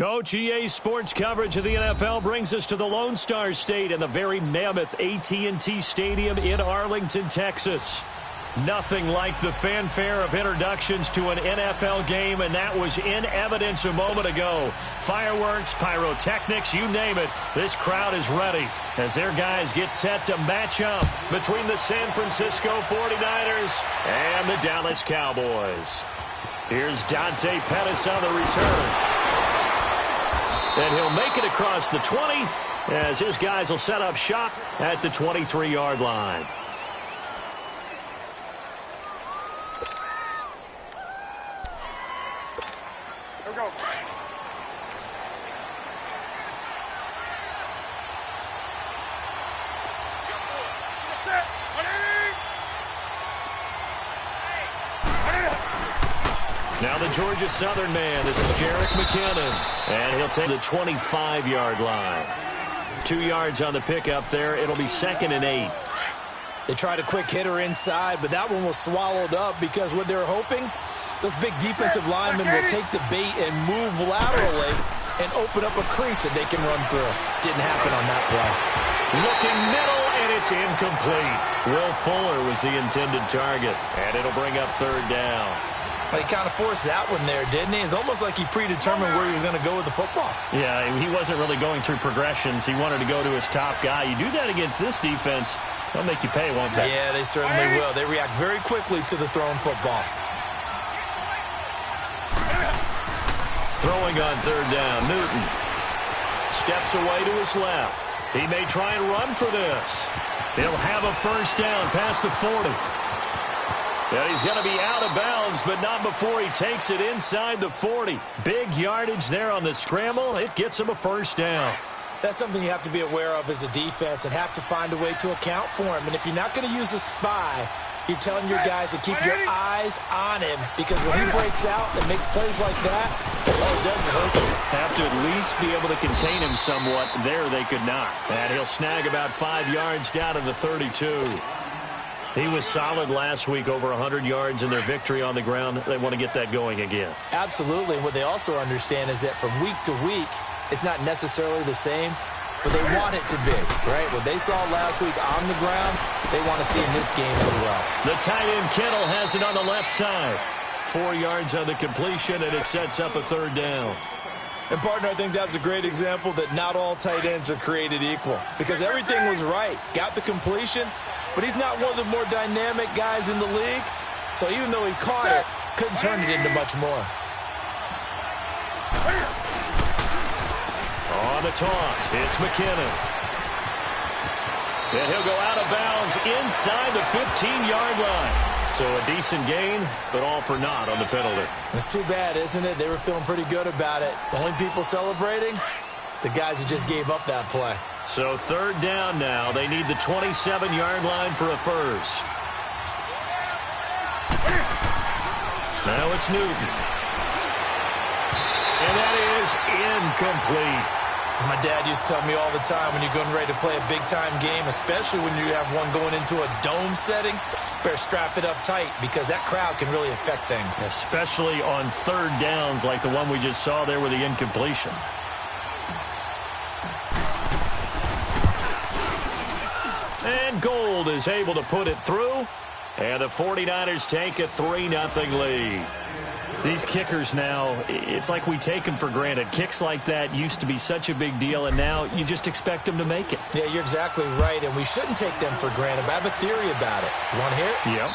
Coach, EA Sports coverage of the NFL brings us to the Lone Star State and the very mammoth AT&T Stadium in Arlington, Texas. Nothing like the fanfare of introductions to an NFL game, and that was in evidence a moment ago. Fireworks, pyrotechnics, you name it, this crowd is ready as their guys get set to match up between the San Francisco 49ers and the Dallas Cowboys. Here's Dante Pettis on the return. And he'll make it across the 20 as his guys will set up shop at the 23-yard line. Here we go. Now the Georgia Southern man, this is Jerick McKinnon, and he'll take the 25-yard line. 2 yards on the pickup there. It'll be 2nd and 8. They tried a quick hitter inside, but that one was swallowed up because what they're hoping, those big defensive linemen will take the bait and move laterally and open up a crease that they can run through. Didn't happen on that play. Looking middle, and it's incomplete. Will Fuller was the intended target, and it'll bring up 3rd down. He kind of forced that one there, didn't he? It's almost like he predetermined where he was going to go with the football. Yeah, he wasn't really going through progressions. He wanted to go to his top guy. You do that against this defense, they'll make you pay, won't they? Yeah, they certainly will. They react very quickly to the thrown football. Throwing on 3rd down, Newton steps away to his left. He may try and run for this. He'll have a 1st down past the 40. And he's going to be out of bounds, but not before he takes it inside the 40. Big yardage there on the scramble. It gets him a 1st down. That's something you have to be aware of as a defense and have to find a way to account for him. And if you're not going to use a spy, you're telling your guys to keep your eyes on him, because when he breaks out and makes plays like that, all it does is hurt you. Have to at least be able to contain him somewhat. There they could not. And he'll snag about 5 yards down to the 32. He was solid last week, over 100 yards in their victory on the ground. They want to get that going again. Absolutely. What they also understand is that from week to week, it's not necessarily the same, but they want it to be, right? What they saw last week on the ground, they want to see in this game as well. The tight end Kittle has it on the left side. 4 yards on the completion, and it sets up a 3rd down. And, partner, I think that's a great example that not all tight ends are created equal, because everything was right. Got the completion, but he's not one of the more dynamic guys in the league. So even though he caught it, couldn't turn it into much more. On the toss, it's McKinnon. And he'll go out of bounds inside the 15-yard line. So a decent gain, but all for naught on the penalty. It's too bad, isn't it? They were feeling pretty good about it. The only people celebrating, the guys who just gave up that play. So 3rd down now. They need the 27-yard line for a 1st. Now it's Newton. And that is incomplete. As my dad used to tell me all the time, when you're getting ready to play a big-time game, especially when you have one going into a dome setting, better strap it up tight, because that crowd can really affect things. Especially on 3rd downs like the one we just saw there with the incompletion. And Gold is able to put it through, and the 49ers take a 3-0 lead. These kickers now, it's like we take them for granted. Kicks like that used to be such a big deal, and now you just expect them to make it. Yeah, you're exactly right, and we shouldn't take them for granted, but I have a theory about it. You want to hear it? Yep.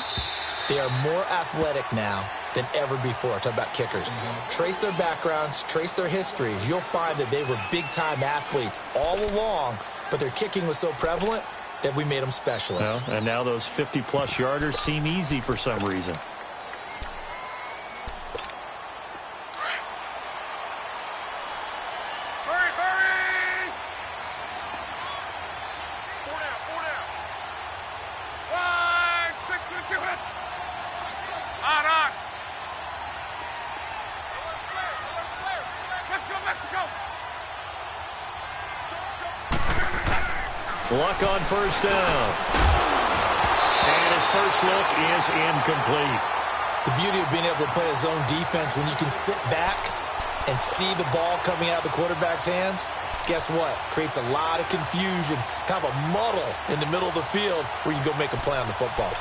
They are more athletic now than ever before. Talk about kickers. Trace their backgrounds, trace their histories. You'll find that they were big-time athletes all along, but their kicking was so prevalent that we made them specialists. Well, and now those 50-plus yarders seem easy for some reason. Luck on 1st down. And his first look is incomplete. The beauty of being able to play a zone defense when you can sit back and see the ball coming out of the quarterback's hands, guess what? Creates a lot of confusion, kind of a muddle in the middle of the field where you can go make a play on the football.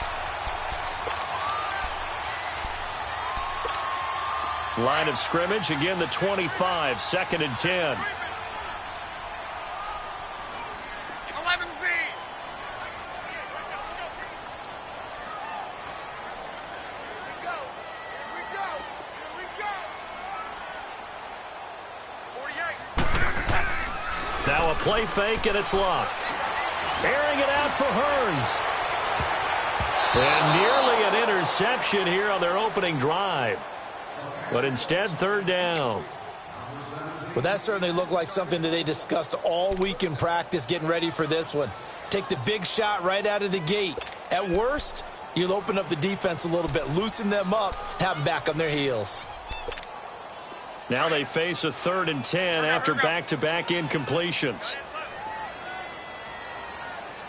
Line of scrimmage, again the 25, 2nd and 10. 11 feet. Here we go. 48. Now a play fake, and it's locked. Airing it out for Hearns. And nearly an interception here on their opening drive. But instead, 3rd down. Well, that certainly looked like something that they discussed all week in practice getting ready for this one. Take the big shot right out of the gate. At worst, you'll open up the defense a little bit, loosen them up, have them back on their heels. Now they face a 3rd and 10 after back-to-back incompletions.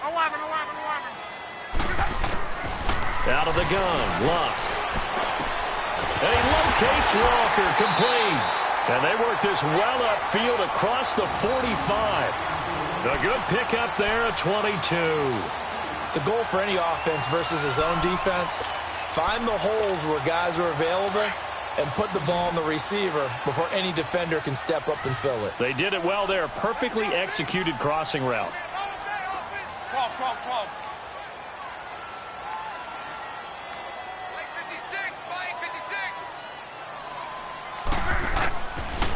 11. Out of the gun, Luck. And he locates Walker, complete. And they work this well upfield across the 45. A good pickup there at 22. The goal for any offense versus his own defense, find the holes where guys are available and put the ball on the receiver before any defender can step up and fill it. They did it well there. Perfectly executed crossing route. 12.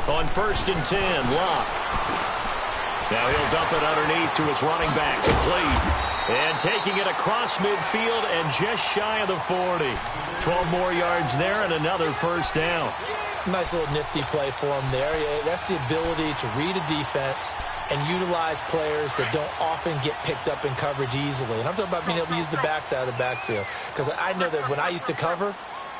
On 1st and 10, Locke. Now he'll dump it underneath to his running back, complete. And taking it across midfield and just shy of the 40. 12 more yards there and another 1st down. Nice little nifty play for him there. That's the ability to read a defense and utilize players that don't often get picked up in coverage easily. And I'm talking about being able to use the backside of the backfield. Because I know that when I used to cover,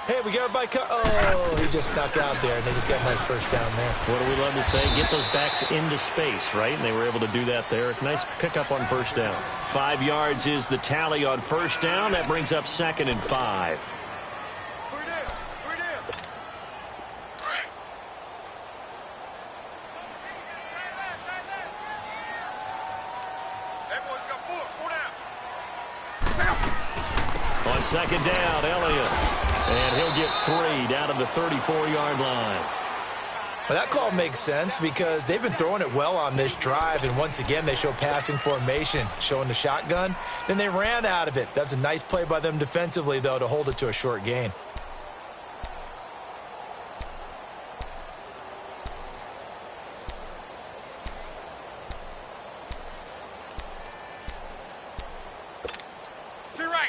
hey, we got everybody oh, he just snuck out there, and they just got a nice 1st down there. What do we love to say? Get those backs into space, right? And they were able to do that there. Nice pickup on 1st down. 5 yards is the tally on 1st down. That brings up 2nd and 5. On 2nd down, Elliott. And he'll get 3 down to the 34-yard line. Well, that call makes sense because they've been throwing it well on this drive, and once again they show passing formation, showing the shotgun. Then they ran out of it. That's a nice play by them defensively, though, to hold it to a short gain.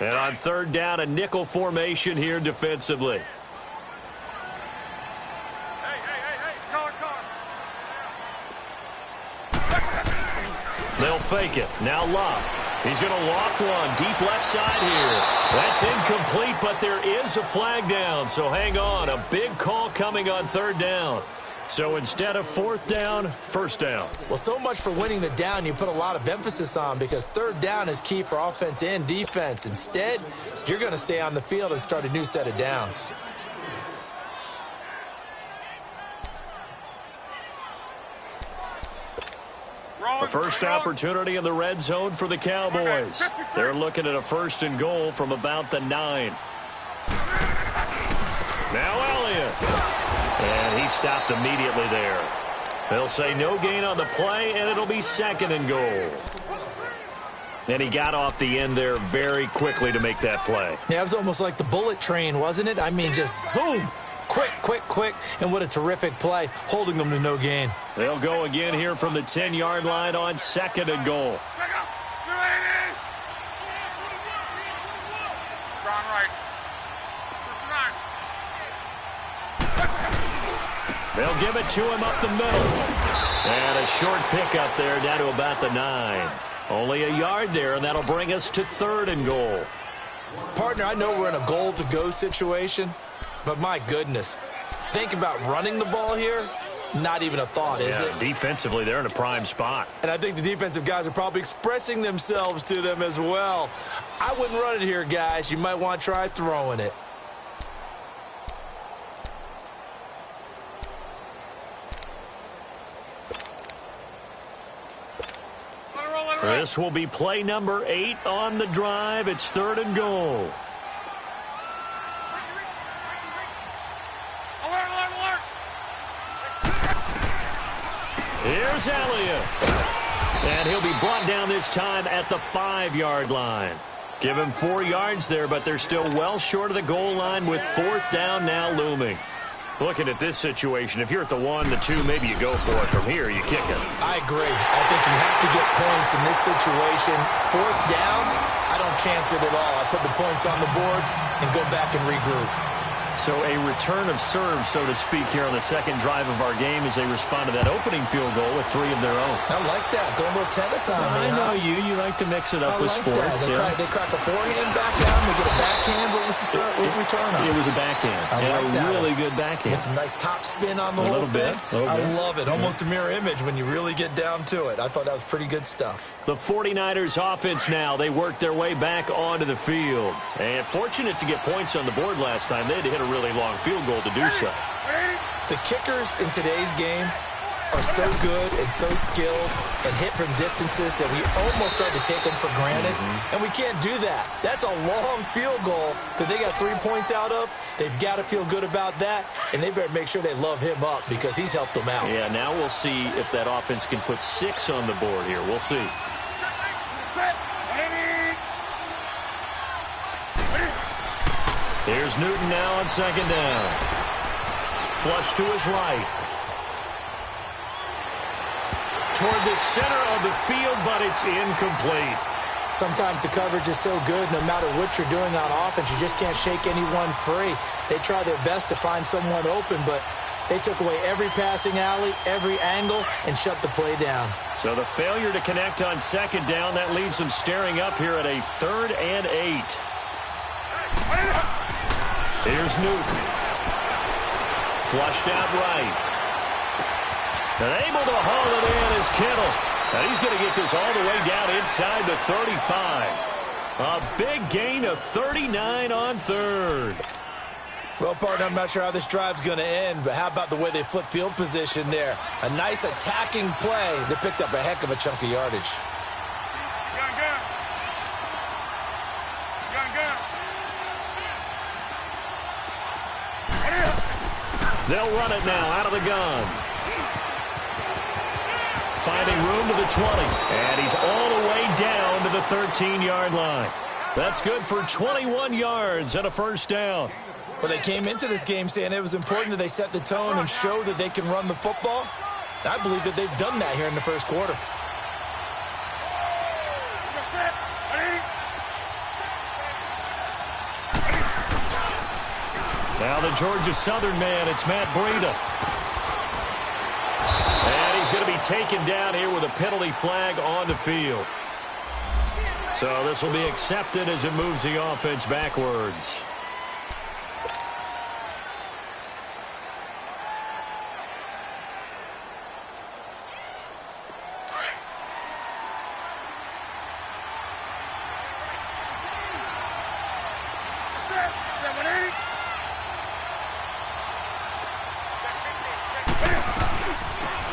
And on 3rd down, a nickel formation here defensively. They'll fake it. Now Locke. He's going to loft one. Deep left side here. That's incomplete, but there is a flag down. So hang on. A big call coming on 3rd down. So instead of 4th down, 1st down. Well, so much for winning the down you put a lot of emphasis on because 3rd down is key for offense and defense. Instead, you're going to stay on the field and start a new set of downs. A first opportunity in the red zone for the Cowboys. They're looking at a 1st and goal from about the 9. Now Elliott. And he stopped immediately there. They'll say no gain on the play, and it'll be 2nd and goal. And he got off the end there very quickly to make that play. Yeah, it was almost like the bullet train, wasn't it? I mean, just zoom. Quick, and what a terrific play, holding them to no gain. They'll go again here from the 10-yard line on 2nd and goal. They'll give it to him up the middle. And a short pickup there down to about the 9. Only a yard there, and that'll bring us to 3rd and goal. Partner, I know we're in a goal-to-go situation, but my goodness, think about running the ball here. Not even a thought, is it? Defensively, they're in a prime spot. And I think the defensive guys are probably expressing themselves to them as well. I wouldn't run it here, guys. You might want to try throwing it. This will be play number 8 on the drive. It's 3rd and goal. Here's Elliott. And he'll be brought down this time at the 5-yard line. Give him 4 yards there, but they're still well short of the goal line with 4th down now looming. Looking at this situation, if you're at the 1, the 2, maybe you go for it. From here, you kick it. I agree. I think you have to get points in this situation. 4th down, I don't chance it at all. I put the points on the board and go back and regroup. So a return of serve, so to speak, here on the second drive of our game as they respond to that opening field goal with 3 of their own. I like that. Go a little tennis on me, I know you. You like to mix it up with sports. They crack a forehand back down. They get a backhand. What was the return on? It was a backhand. A really good backhand. Get some nice top spin on the whole thing. I love it. Almost a mirror image when you really get down to it. I thought that was pretty good stuff. The 49ers offense now. They worked their way back onto the field. And fortunate to get points on the board last time. They had to hit a really long field goal to do so. The kickers in today's game are so good and so skilled and hit from distances that we almost start to take them for granted. And we can't do that. That's a long field goal that they got 3 points out of. They've got to feel good about that, and they better make sure they love him up because he's helped them out. Yeah, now we'll see if that offense can put 6 on the board here. We'll see. Here's Newton now on 2nd down. Flush to his right. Toward the center of the field, but it's incomplete. Sometimes the coverage is so good, no matter what you're doing on offense, you just can't shake anyone free. They try their best to find someone open, but they took away every passing alley, every angle, and shut the play down. So the failure to connect on 2nd down, that leaves them staring up here at a 3rd and 8. Here's Newton. Flushed out right. And able to haul it in is Kittle. And he's going to get this all the way down inside the 35. A big gain of 39 on 3rd. Well, partner, I'm not sure how this drive's going to end, but how about the way they flip field position there? A nice attacking play. They picked up a heck of a chunk of yardage. They'll run it now out of the gun. Finding room to the 20. And he's all the way down to the 13-yard line. That's good for 21 yards and a 1st down. Well, they came into this game saying it was important that they set the tone and show that they can run the football. I believe that they've done that here in the 1st quarter. Now the Georgia Southern man, it's Matt Breida. And he's going to be taken down here with a penalty flag on the field. So this will be accepted as it moves the offense backwards.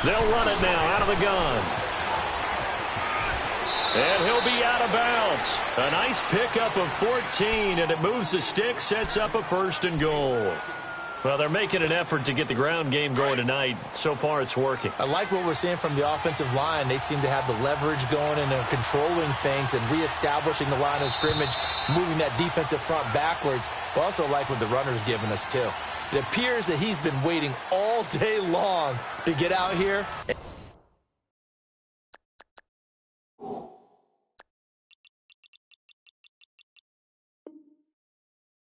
They'll run it now out of the gun. And he'll be out of bounds. A nice pickup of 14, and it moves the stick, sets up a 1st and goal. Well, they're making an effort to get the ground game going tonight. So far, it's working. I like what we're seeing from the offensive line. They seem to have the leverage going, and they're controlling things and reestablishing the line of scrimmage, moving that defensive front backwards. But also like what the runner's giving us, too. It appears that he's been waiting all day long to get out here.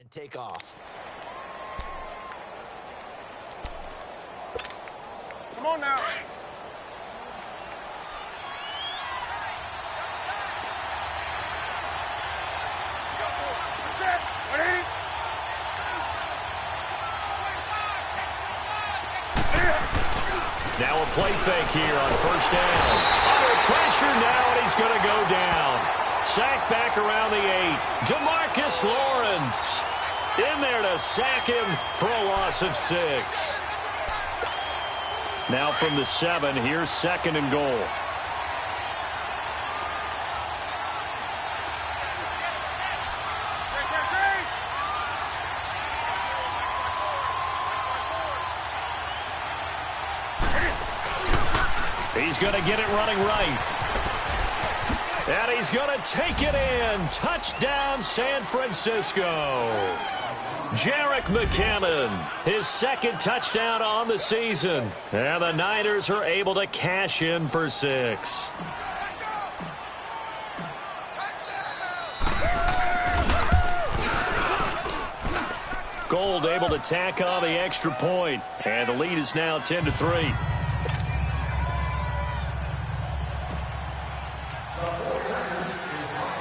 And take off. Come on now. Now a play fake here on 1st down. Under pressure now, and he's going to go down. Sacked back around the 8. Demarcus Lawrence in there to sack him for a loss of 6. Now from the 7, here's 2nd and goal. He's going to get it running right. And he's going to take it in. Touchdown, San Francisco. Jerick McKinnon, his second touchdown on the season. And the Niners are able to cash in for 6. Gold able to tack on the extra point. And the lead is now 10-3.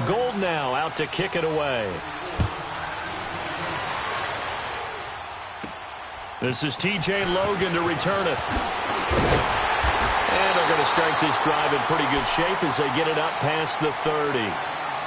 Gold now out to kick it away. This is T.J. Logan to return it. And they're going to start this drive in pretty good shape as they get it up past the 30.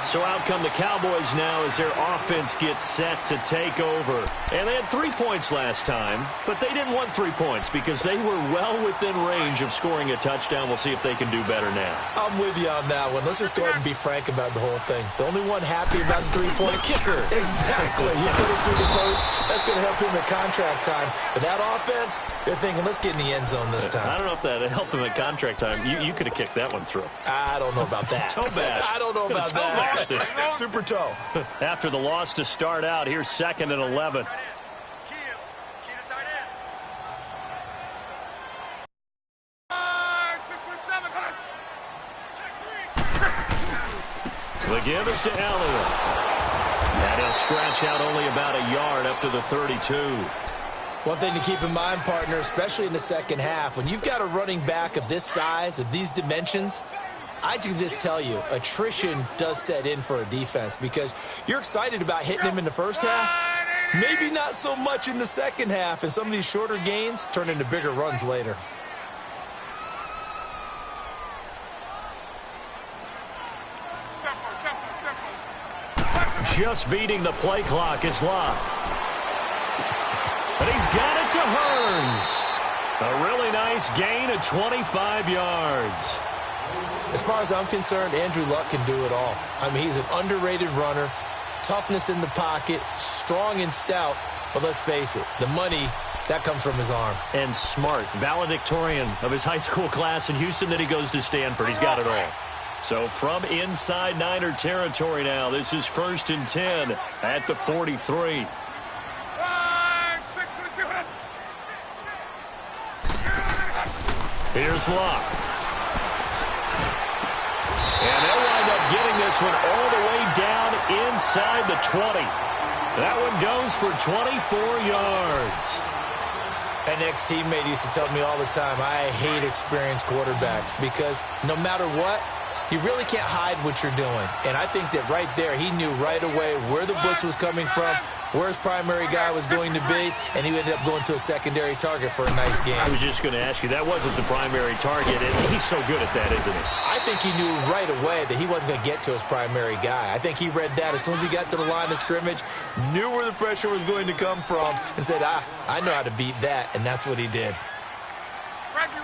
So out come the Cowboys now as their offense gets set to take over. And they had 3 points last time, but they didn't want 3 points because they were well within range of scoring a touchdown. We'll see if they can do better now. I'm with you on that one. Let's just go ahead and be frank about the whole thing. The only one happy about the 3-point kicker. Exactly. He put it through the post. That's going to help him at contract time. But that offense, they're thinking, let's get in the end zone this time. I don't know if that helped him at contract time. You could have kicked that one through. I don't know about that. Toe bash. I don't know about that. Super toe. After the loss to start out, here's 2nd and 11. The give is to Elliott. And he'll scratch out only about a yard up to the 32. One thing to keep in mind, partner, especially in the second half, when you've got a running back of this size, of these dimensions, I can just tell you, attrition does set in for a defense because you're excited about hitting him in the first half. Maybe not so much in the second half, and some of these shorter gains turn into bigger runs later. Just beating the play clock is Locke. And he's got it to Hearns. A really nice gain of 25 yards. As far as I'm concerned, Andrew Luck can do it all. I mean, he's an underrated runner, toughness in the pocket, strong and stout. But let's face it, the money, that comes from his arm. And smart, valedictorian of his high school class in Houston. Then he goes to Stanford. He's got it all. So from inside Niner territory now, this is 1st and 10 at the 43. Here's Locke. And they'll wind up getting this one all the way down inside the 20. That one goes for 24 yards. An ex-teammate used to tell me all the time, I hate experienced quarterbacks because no matter what, you really can't hide what you're doing. And I think that right there, he knew right away where the blitz was coming from, where his primary guy was going to be, and he ended up going to a secondary target for a nice game. I was just going to ask you, that wasn't the primary target, and he's so good at that, isn't he? I think he knew right away that he wasn't going to get to his primary guy. I think he read that as soon as he got to the line of scrimmage, knew where the pressure was going to come from, and said, I know how to beat that, and that's what he did. Reggie.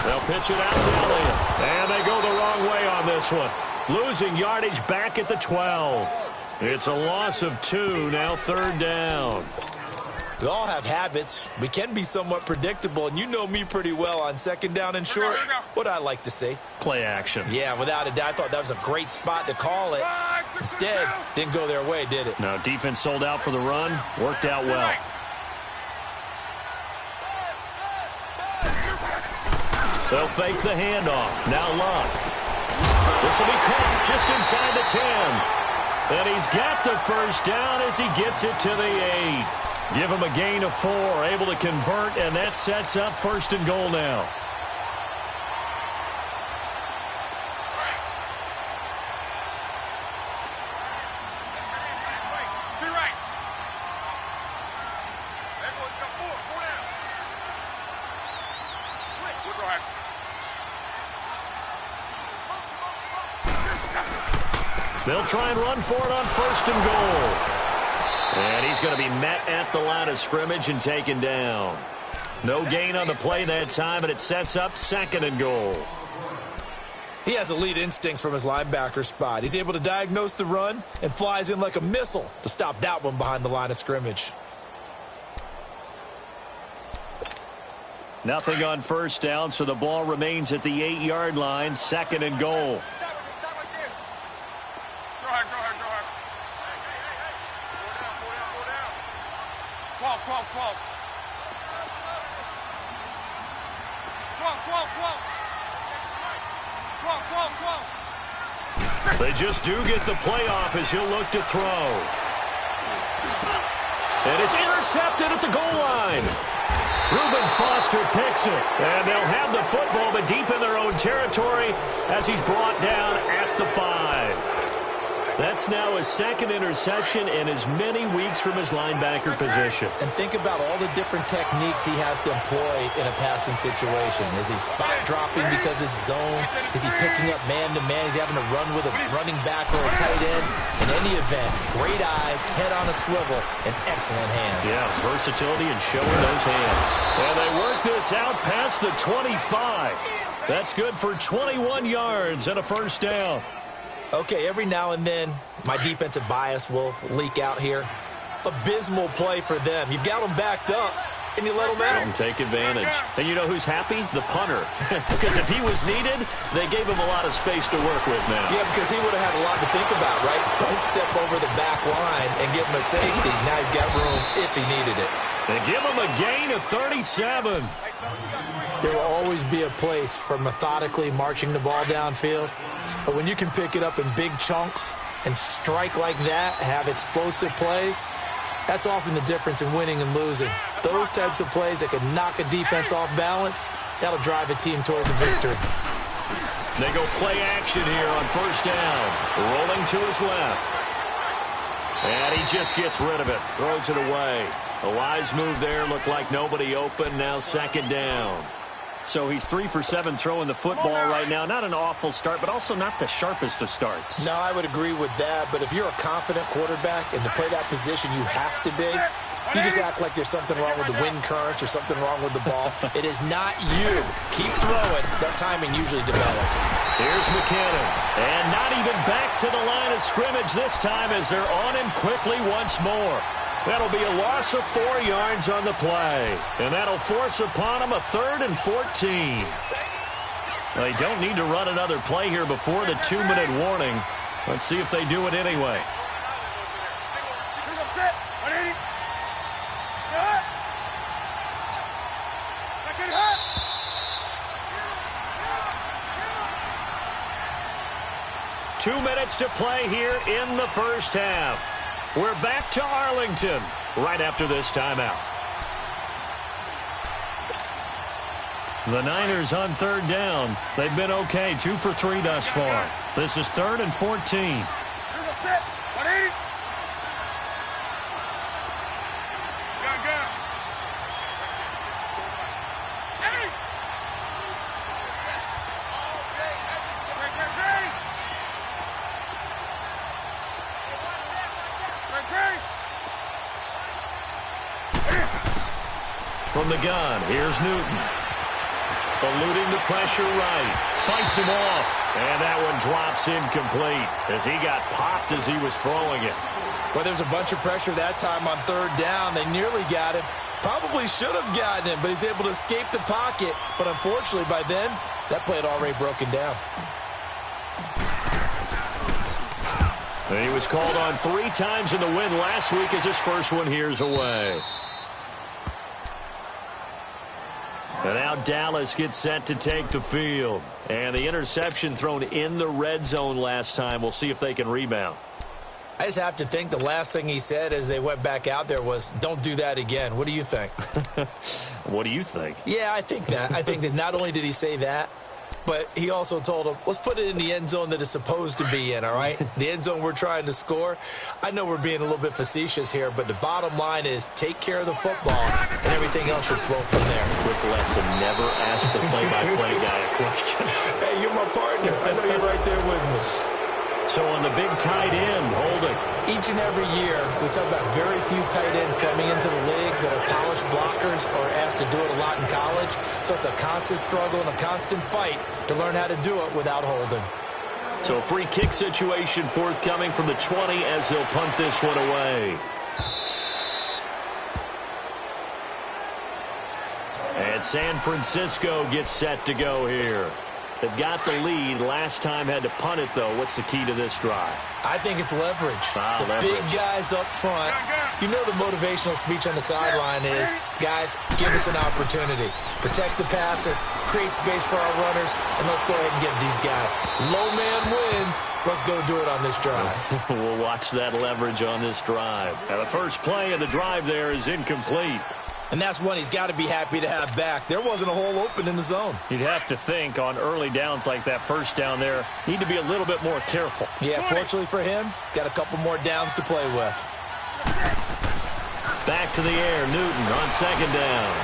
They'll pitch it out to Elliott. And they go the wrong way on this one. Losing yardage back at the 12. It's a loss of 2, now 3rd down. We all have habits. We can be somewhat predictable, and you know me pretty well on 2nd down and short. What I like to see. Play action. Yeah, without a doubt, I thought that was a great spot to call it. Instead, didn't go their way, did it? No, defense sold out for the run. Worked out well. They'll fake the handoff. Now Locke. This will be caught just inside the 10. And he's got the first down as he gets it to the 8. Give him a gain of 4. Able to convert, and that sets up 1st and goal now. They'll try and run for it on 1st and goal. And he's going to be met at the line of scrimmage and taken down. No gain on the play that time, and it sets up 2nd and goal. He has elite instincts from his linebacker spot. He's able to diagnose the run and flies in like a missile to stop that one behind the line of scrimmage. Nothing on first down, so the ball remains at the 8-yard line, 2nd and goal. Stop right there. Go ahead. Go down. 12. 12. They just do get the playoff as he'll look to throw. And it's intercepted at the goal line. Reuben Foster picks it. And they'll have the football, but deep in their own territory as he's brought down at the 5. That's now his 2nd interception in as many weeks from his linebacker position. And think about all the different techniques he has to employ in a passing situation. Is he spot dropping because it's zone? Is he picking up man-to-man? Is he having to run with a running back or a tight end? In any event, great eyes, head on a swivel, and excellent hands. Yeah, versatility and showing those hands. And they work this out past the 25. That's good for 21 yards and a first down. Okay, every now and then, my defensive bias will leak out here. Abysmal play for them. You've got them backed up, and you let them out. And take advantage. And you know who's happy? The punter. Because if he was needed, they gave him a lot of space to work with now. Yeah, because he would have had a lot to think about, right? Don't step over the back line and give him a safety. Now he's got room if he needed it. They give him a gain of 37. There will always be a place for methodically marching the ball downfield. But when you can pick it up in big chunks and strike like that, have explosive plays, that's often the difference in winning and losing. Those types of plays that can knock a defense off balance, that'll drive a team towards a victory. They go play action here on first down. Rolling to his left. And he just gets rid of it. Throws it away. A wise move there. Looked like nobody open. Now 2nd down. So he's 3 for 7 throwing the football right now. Not an awful start, but also not the sharpest of starts. No, I would agree with that. But if you're a confident quarterback and to play that position, you have to be. You just act like there's something wrong with the wind currents or something wrong with the ball. It is not you. Keep throwing. That timing usually develops. Here's McKinnon. And not even back to the line of scrimmage this time as they're on him quickly once more. That'll be a loss of 4 yards on the play. And that'll force upon him a 3rd and 14. They don't need to run another play here before the 2-minute warning. Let's see if they do it anyway. Two minutes to play here in the first half. We're back to Arlington right after this timeout. The Niners on 3rd down. They've been okay, 2 for 3 thus far. This is 3rd and 14. From the gun, here's Newton. Eluding the pressure right. Fights him off. And that one drops incomplete as he got popped as he was throwing it. Well, there's a bunch of pressure that time on 3rd down. They nearly got him. Probably should have gotten him, but he's able to escape the pocket. But unfortunately, by then, that play had already broken down. And he was called on 3 times in the win last week as his first one here's away. And now Dallas gets set to take the field. And the interception thrown in the red zone last time. We'll see if they can rebound. I just have to think the last thing he said as they went back out there was, don't do that again. What do you think? What do you think? Yeah, I think that. I think that not only did he say that, but he also told him, let's put it in the end zone that it's supposed to be in, all right? The end zone we're trying to score. I know we're being a little bit facetious here, but the bottom line is take care of the football, and everything else should flow from there. Quick lesson, never ask the play-by-play guy a question. Hey, you're my partner. I know you're right there with me. So on the big tight end, holding. Each and every year, we talk about very few tight ends coming into the league that are polished blockers or asked to do it a lot in college. So it's a constant struggle and a constant fight to learn how to do it without holding. So a free kick situation forthcoming from the 20 as they'll punt this one away. And San Francisco gets set to go here. They've got the lead. Last time had to punt it, though. What's the key to this drive? I think it's leverage. The big guys up front. You know the motivational speech on the sideline is, guys, give us an opportunity. Protect the passer, create space for our runners, and let's go ahead and give these guys. Low man wins. Let's go do it on this drive. We'll watch that leverage on this drive. Now, the first play of the drive there is incomplete. And that's one he's got to be happy to have back. There wasn't a hole open in the zone. You'd have to think on early downs like that first down there, need to be a little bit more careful. Yeah, fortunately for him, got a couple more downs to play with. Back to the air, Newton on second down.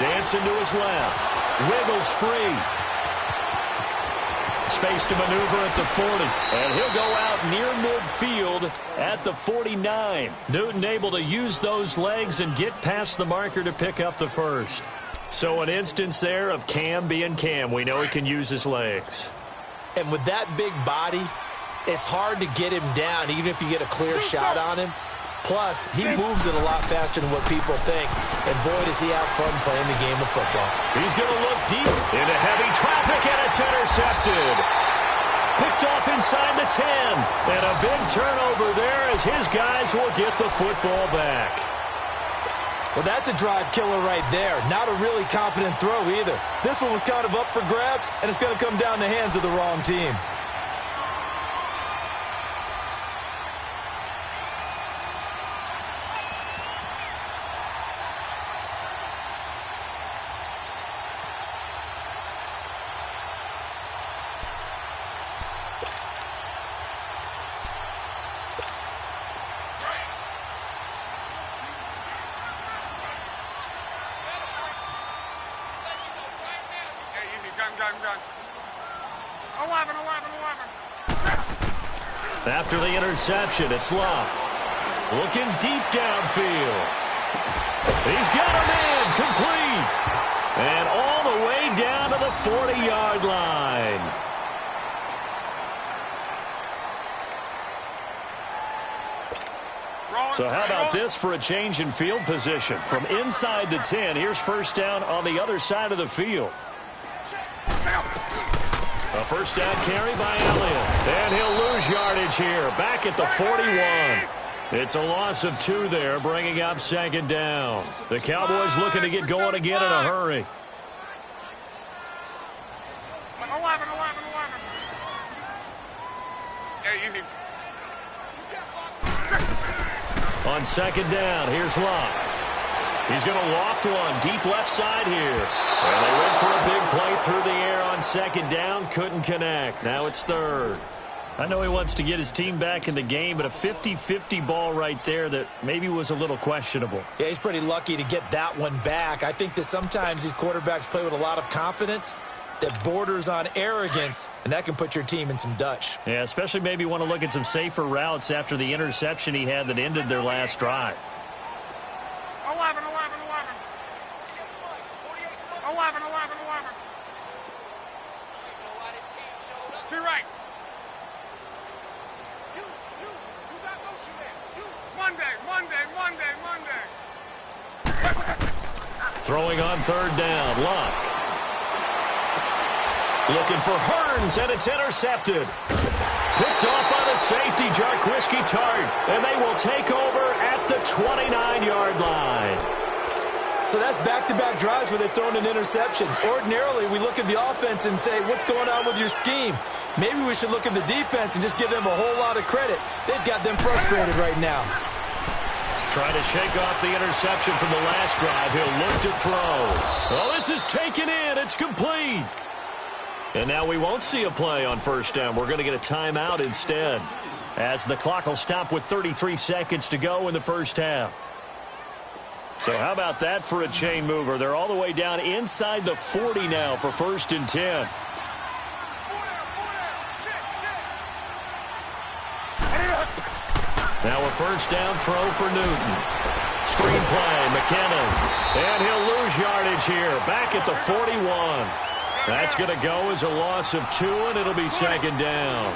Dancing to his left. Wiggles free. Space to maneuver at the 40. And he'll go out near midfield at the 49. Newton able to use those legs and get past the marker to pick up the first. So an instance there of Cam being Cam. We know he can use his legs. And with that big body, it's hard to get him down, even if you get a clear shot on him. Plus, he moves it a lot faster than what people think. And boy, does he have fun playing the game of football. He's going to look deep into heavy traffic, and it's intercepted. Picked off inside the 10. And a big turnover there as his guys will get the football back. Well, that's a drive killer right there. Not a really confident throw either. This one was kind of up for grabs, and it's going to come down the hands of the wrong team. After the interception, it's Locke. Looking deep downfield. He's got a man complete. And all the way down to the 40-yard line. So how about this for a change in field position? From inside the 10, here's first down on the other side of the field. A first down carry by Elliott. And he'll lose yardage here. Back at the 41. It's a loss of 2 there, bringing up second down. The Cowboys looking to get going again in a hurry. 11. Yeah, easy. On second down, here's Locke. He's going to loft one deep left side here. And they went for a big play through the air on second down. Couldn't connect. Now it's third. I know he wants to get his team back in the game, but a 50-50 ball right there that maybe was a little questionable. Yeah, he's pretty lucky to get that one back. I think that sometimes these quarterbacks play with a lot of confidence that borders on arrogance, and that can put your team in some Dutch. Yeah, especially maybe want to look at some safer routes after the interception he had that ended their last drive. 11. To right. Monday. Throwing on third down, Locke. Looking for Hearns, and it's intercepted. Picked off by the safety, Jarquiski Tart, and they will take over at the 29-yard line. So that's back-to-back drives where they've thrown an interception. Ordinarily, we look at the offense and say, what's going on with your scheme? Maybe we should look at the defense and just give them a whole lot of credit. They've got them frustrated right now. Trying to shake off the interception from the last drive. He'll look to throw. Oh, this is taken in. It's complete. And now we won't see a play on first down. We're going to get a timeout instead, as the clock will stop with 33 seconds to go in the first half. So how about that for a chain mover? They're all the way down inside the 40 now for first and 10. Now a first down throw for Newton. Screen play, McKinnon. And he'll lose yardage here. Back at the 41. That's going to go as a loss of 2, and it'll be second down.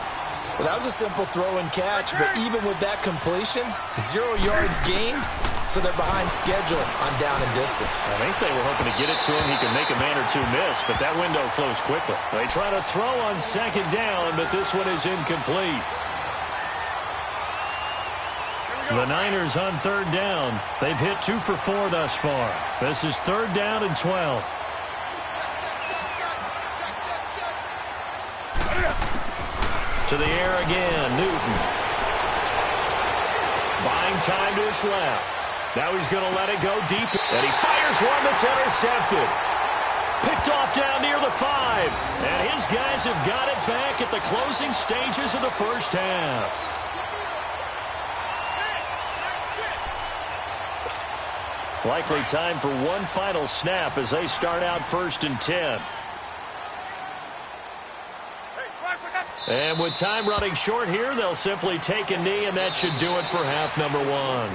Well, that was a simple throw and catch, but even with that completion, 0 yards gained, so they're behind schedule on down and distance. I think they were hoping to get it to him. He could make a man or two miss, but that window closed quickly. They try to throw on second down, but this one is incomplete. The Niners on third down. They've hit 2 for 4 thus far. This is third down and 12. To the air again, Newton. Buying time to his left. Now he's going to let it go deep. And he fires one that's intercepted. Picked off down near the 5. And his guys have got it back at the closing stages of the first half. Likely time for one final snap as they start out 1st and 10. And with time running short here, they'll simply take a knee, and that should do it for half number 1.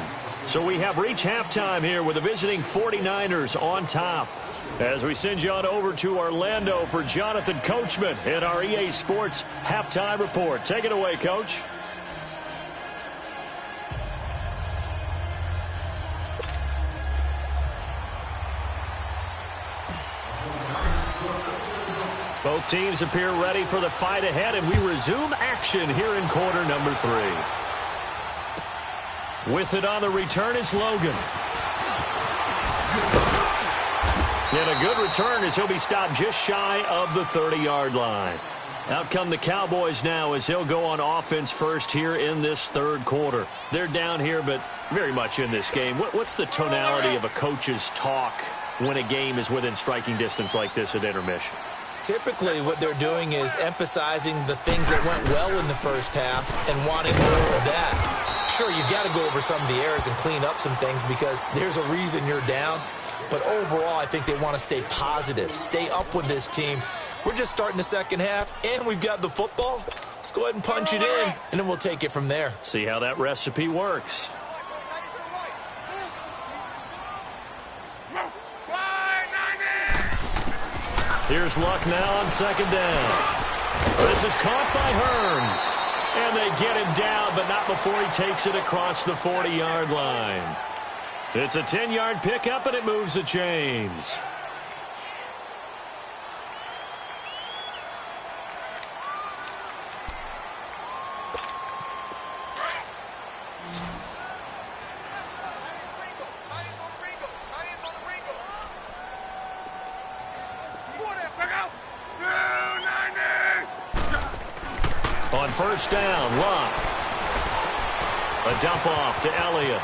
So we have reached halftime here with the visiting 49ers on top. As we send you on over to Orlando for Jonathan Coachman in our EA Sports Halftime Report. Take it away, Coach. Both teams appear ready for the fight ahead, and we resume action here in quarter number 3. With it on the return is Logan. And a good return as he'll be stopped just shy of the 30-yard line. Out come the Cowboys now as they'll go on offense first here in this third quarter. They're down here, but very much in this game. What's the tonality of a coach's talk when a game is within striking distance like this at intermission? Typically, what they're doing is emphasizing the things that went well in the first half and wanting more of that. Sure, you've got to go over some of the errors and clean up some things because there's a reason you're down. But overall, I think they want to stay positive, stay up with this team. We're just starting the second half, and we've got the football. Let's go ahead and punch it in, and then we'll take it from there. See how that recipe works. Here's Luck now on second down. This is caught by Hearns. And they get him down, but not before he takes it across the 40-yard line. It's a 10-yard pickup, and it moves the chains. On first down, Luck. A dump off to Elliott.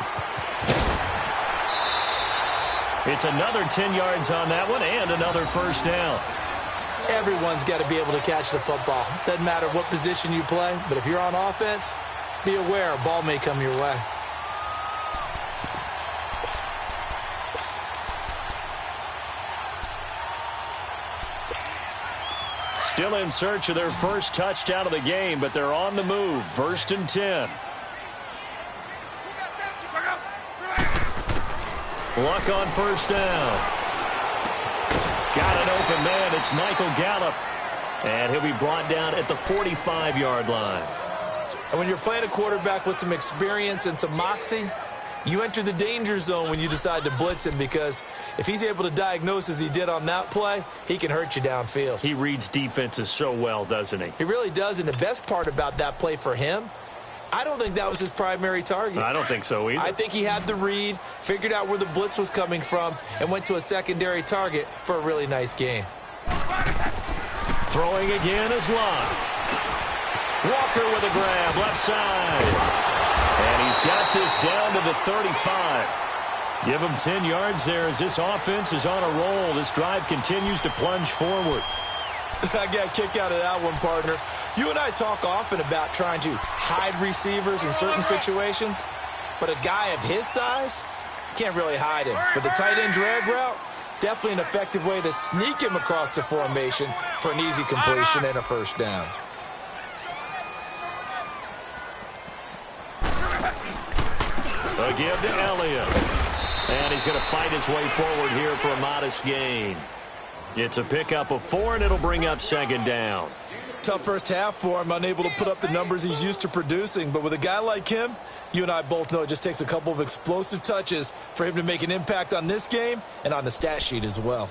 It's another 10 yards on that one and another first down. Everyone's got to be able to catch the football. Doesn't matter what position you play, but if you're on offense, be aware a ball may come your way. Still in search of their first touchdown of the game, but they're on the move. 1st and 10. Luck on first down. Got an open man. It's Michael Gallup. And he'll be brought down at the 45-yard line. And when you're playing a quarterback with some experience and some moxie, you enter the danger zone when you decide to blitz him, because if he's able to diagnose as he did on that play, he can hurt you downfield. He reads defenses so well, doesn't he? He really does, and the best part about that play for him, I don't think that was his primary target. I don't think so either. I think he had the read, figured out where the blitz was coming from, and went to a secondary target for a really nice gain. Throwing again is Luck. Walker with a grab, left side. And he's got this down to the 35. Give him 10 yards there as this offense is on a roll. This drive continues to plunge forward. I got a kick out of that one, partner. You and I talk often about trying to hide receivers in certain situations, but a guy of his size, can't really hide him. But the tight end drag route, definitely an effective way to sneak him across the formation for an easy completion and a first down. A give to Elliott. And he's going to fight his way forward here for a modest gain. It's a pickup of 4, and it'll bring up second down. Tough first half for him, unable to put up the numbers he's used to producing. But with a guy like him, you and I both know it just takes a couple of explosive touches for him to make an impact on this game and on the stat sheet as well.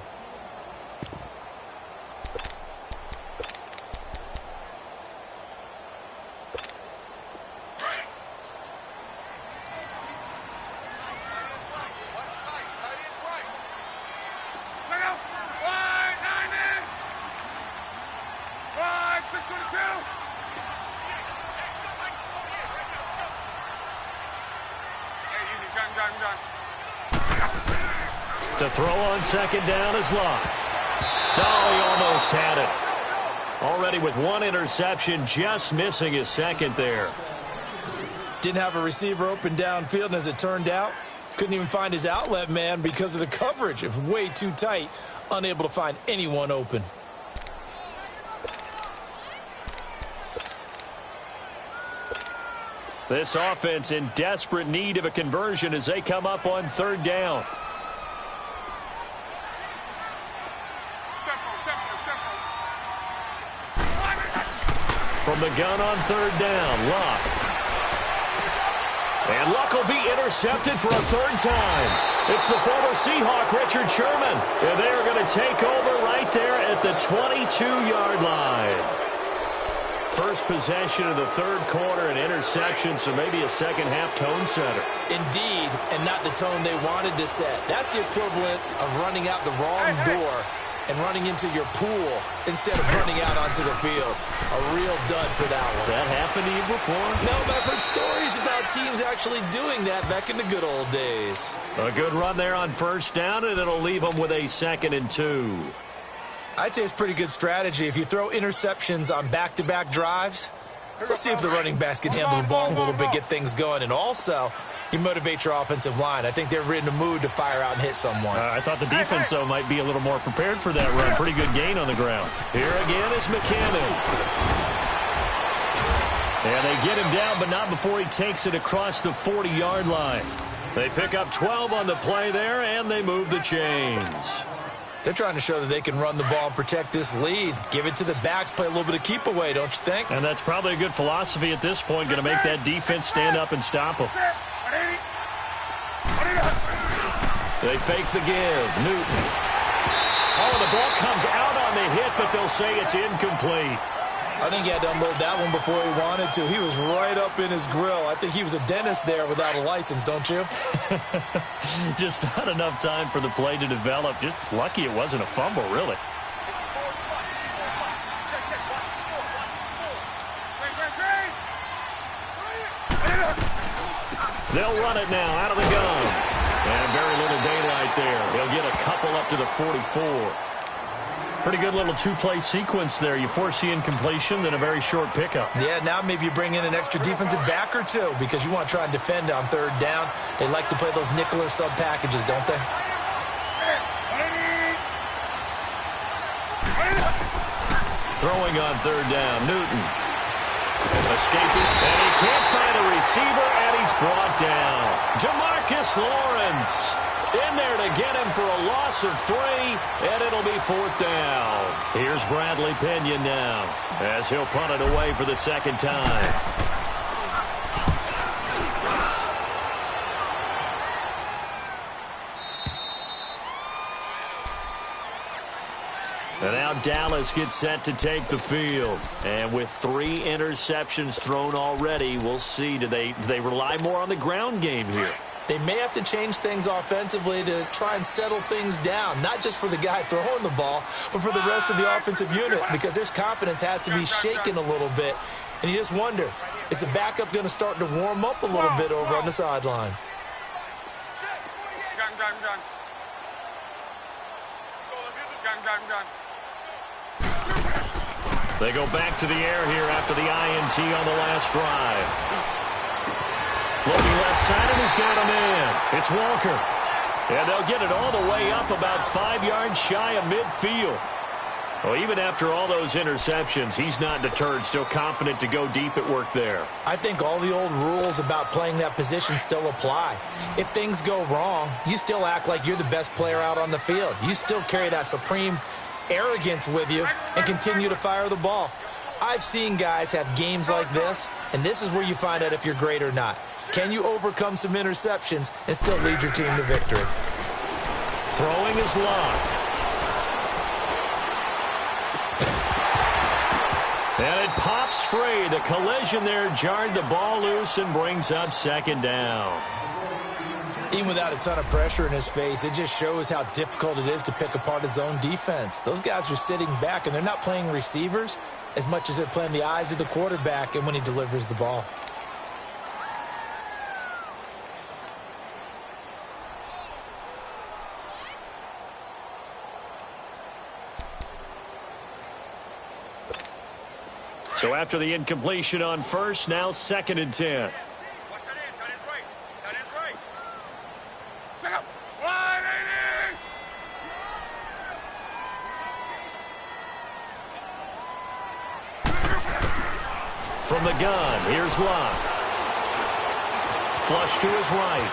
To throw on second down is Locke. Oh, he almost had it. Already with 1 interception, just missing his second there. Didn't have a receiver open downfield, and as it turned out, couldn't even find his outlet man because of the coverage. It was way too tight, unable to find anyone open. This offense in desperate need of a conversion as they come up on third down. From the gun on third down, Luck. And Luck will be intercepted for a third time. It's the former Seahawk, Richard Sherman. And they are going to take over right there at the 22-yard line. First possession of the third quarter, an interception, so maybe a second-half tone setter. Indeed, and not the tone they wanted to set. That's the equivalent of running out the wrong door and running into your pool instead of running out onto the field. A real dud for that one. Has that happened to you before? No, but I've heard stories about teams actually doing that back in the good old days. A good run there on first down, and it'll leave them with a 2nd and 2. I'd say it's pretty good strategy. If you throw interceptions on back-to-back drives, let's see if the running backs can handle the ball a little bit, get things going. And also, you motivate your offensive line. I think they're in the mood to fire out and hit someone. I thought the defense, though, might be a little more prepared for that run. Pretty good gain on the ground. Here again is McKinnon. And they get him down, but not before he takes it across the 40-yard line. They pick up 12 on the play there, and they move the chains. They're trying to show that they can run the ball and protect this lead. Give it to the backs, play a little bit of keep away, don't you think? And that's probably a good philosophy at this point, going to make that defense stand up and stop them. They fake the give. Newton. Oh, the ball comes out on the hit, but they'll say it's incomplete. I think he had to unload that one before he wanted to. He was right up in his grill. I think he was a dentist there without a license, don't you? Just not enough time for the play to develop. Just lucky it wasn't a fumble, really. They'll run it now out of the gun. And very little daylight there. They'll get a couple up to the 44. Pretty good little two-play sequence there. You force the incompletion, then a very short pickup. Yeah, now maybe you bring in an extra defensive back or two because you want to try and defend on third down. They like to play those nickel or sub packages, don't they? Throwing on third down, Newton. Escaping, and he can't find a receiver, and he's brought down. Jamarcus Lawrence in there to get him for a loss of 3, and it'll be 4th down. Here's Bradley Pinion now as he'll punt it away for the second time. And now Dallas gets set to take the field. And with 3 interceptions thrown already, we'll see. Do they rely more on the ground game here? They may have to change things offensively to try and settle things down, not just for the guy throwing the ball, but for the rest of the offensive unit, because their confidence has to be shaken a little bit. And you just wonder, is the backup going to start to warm up a little bit over on the sideline? They go back to the air here after the INT on the last drive. Looking left side, and he's got a man. It's Walker. And they'll get it all the way up about 5 yards shy of midfield. Well, even after all those interceptions, he's not deterred, still confident to go deep at work there. I think all the old rules about playing that position still apply. If things go wrong, you still act like you're the best player out on the field. You still carry that supreme arrogance with you and continue to fire the ball. I've seen guys have games like this, and this is where you find out if you're great or not. Can you overcome some interceptions and still lead your team to victory? Throwing is Locke. And it pops free. The collision there jarred the ball loose and brings up second down. Even without a ton of pressure in his face, it just shows how difficult it is to pick apart his own defense. Those guys are sitting back, and they're not playing receivers as much as they're playing the eyes of the quarterback and when he delivers the ball. So after the incompletion on first, now 2nd and 10. Watch that in. Tight end's right. Tight end's right. Check out. 180. From the gun, here's Locke. Flush to his right.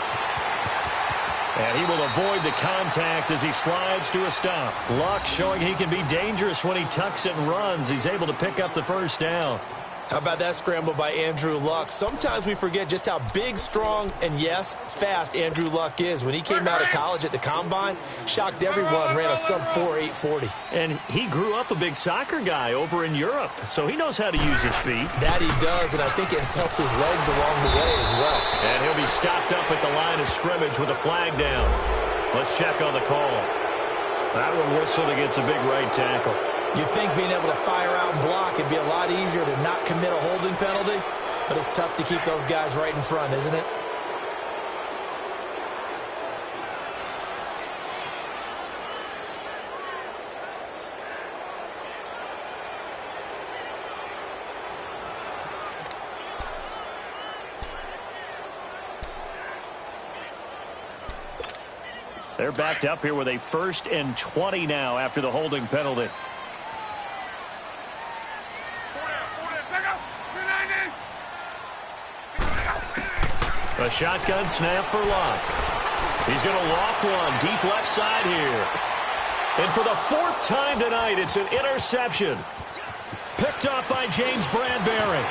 And he will avoid the contact as he slides to a stop. Locke showing he can be dangerous when he tucks it and runs. He's able to pick up the first down. How about that scramble by Andrew Luck? Sometimes we forget just how big, strong, and, yes, fast Andrew Luck is. When he came out of college at the Combine, shocked everyone, ran a sub-4 840. And he grew up a big soccer guy over in Europe, so he knows how to use his feet. That he does, and I think it has helped his legs along the way as well. And he'll be stopped up at the line of scrimmage with a flag down. Let's check on the call. That one whistled against a big right tackle. You'd think being able to fire out and block it'd be a lot easier to not commit a holding penalty, but it's tough to keep those guys right in front, isn't it? They're backed up here with a 1st and 20 now after the holding penalty. A shotgun snap for Locke. He's going to loft one deep left side here. And for the 4th time tonight, it's an interception. Picked up by James Bradbury.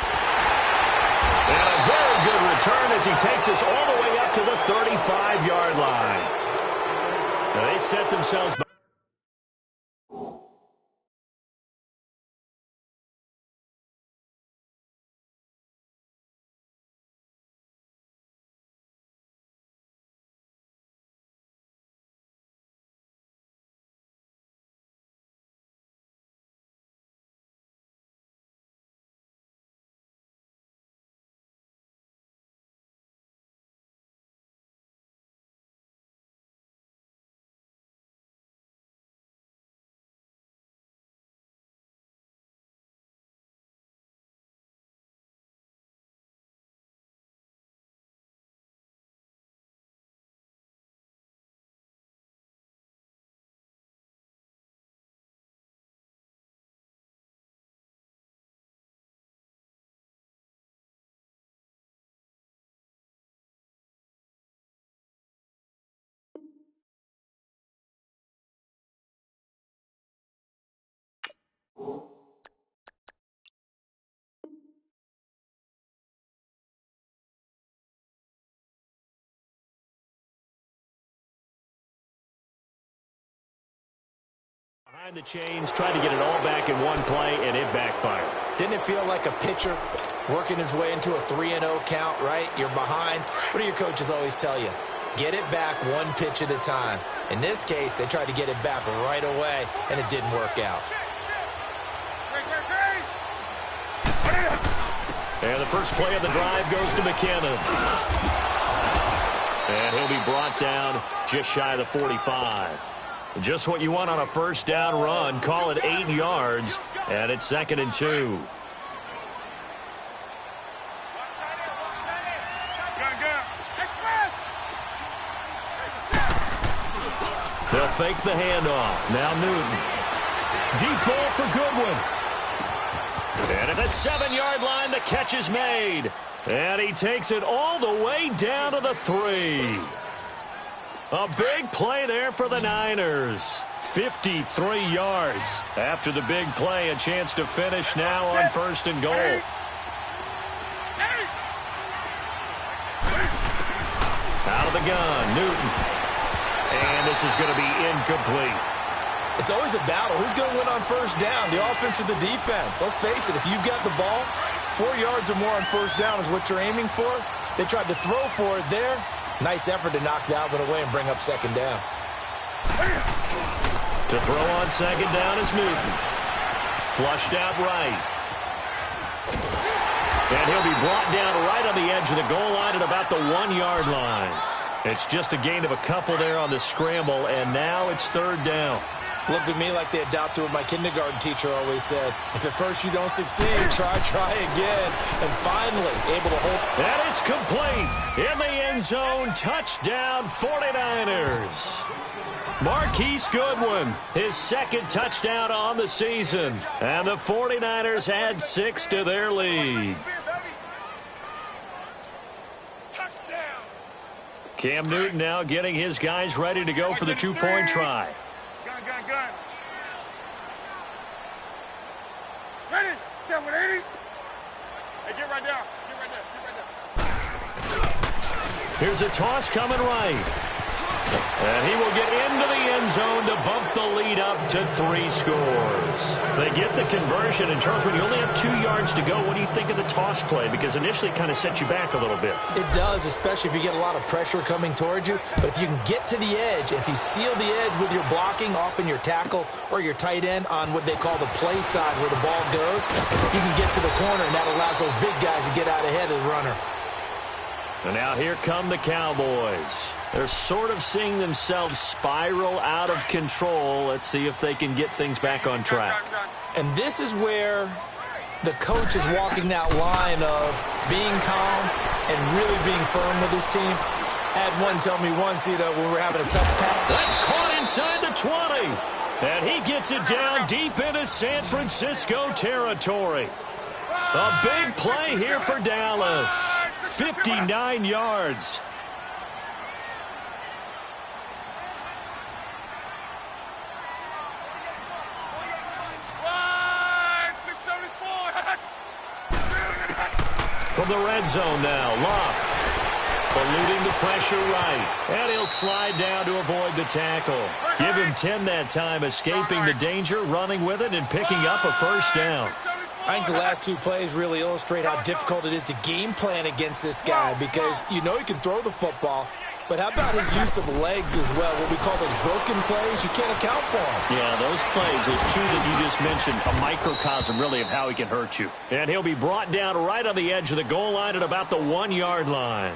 And a very good return as he takes us all the way up to the 35-yard line. Now they set themselves back. Behind the chains, trying to get it all back in one play, and it backfired. Didn't it feel like a pitcher working his way into a 3-0 count, right? You're behind. What do your coaches always tell you? Get it back one pitch at a time. In this case, they tried to get it back right away, and it didn't work out. And the first play of the drive goes to McKinnon. And he'll be brought down just shy of the 45. Just what you want on a first down run. Call it 8 yards, and it's 2nd and 2. They'll fake the handoff. Now Newton. Deep ball for Goodwin. And at the 7-yard line, the catch is made. And he takes it all the way down to the 3. A big play there for the Niners. 53 yards. After the big play, a chance to finish now on 1st and goal. Out of the gun, Newton. And this is going to be incomplete. It's always a battle. Who's going to win on 1st down, the offense or the defense? Let's face it, if you've got the ball, 4 yards or more on 1st down is what you're aiming for. They tried to throw for it there. Nice effort to knock that one away and bring up 2nd down. To throw on 2nd down is Newton. Flushed out right. And he'll be brought down right on the edge of the goal line at about the 1-yard line. It's just a gain of a couple there on the scramble, and now it's 3rd down. Looked at me like they adopted what my kindergarten teacher always said. If at first you don't succeed, try again. And finally, able to hold. And it's complete. In the end zone, touchdown 49ers. Marquise Goodwin, his 2nd touchdown on the season. And the 49ers add 6 to their lead. Cam Newton now getting his guys ready to go for the 2-point try. Gun. Ready? 780. Hey, get right down. Here's a toss coming right. And he will get into the end zone to bump the lead up to 3 scores. They get the conversion. And, Charles, when you only have 2 yards to go, what do you think of the toss play? Because initially it kind of sets you back a little bit. It does, especially if you get a lot of pressure coming towards you. But if you can get to the edge, if you seal the edge with your blocking, often your tackle or your tight end on what they call the play side where the ball goes, you can get to the corner, and that allows those big guys to get out ahead of the runner. And now here come the Cowboys. They're sort of seeing themselves spiral out of control. Let's see if they can get things back on track. And this is where the coach is walking that line of being calm and really being firm with his team. Had one tell me once, when we're having a tough pass. That's caught inside the 20. And he gets it down deep into San Francisco territory. A big play here for Dallas. 59 yards. From the red zone now, Locke. Eluding the pressure right. And he'll slide down to avoid the tackle. Give him 10 that time, escaping the danger, running with it, and picking up a 1st down. I think the last 2 plays really illustrate how difficult it is to game plan against this guy because you know he can throw the football, but how about his use of legs as well? What we call those broken plays, you can't account for them. Yeah, those plays, those 2 that you just mentioned, a microcosm really of how he can hurt you. And he'll be brought down right on the edge of the goal line at about the 1-yard line.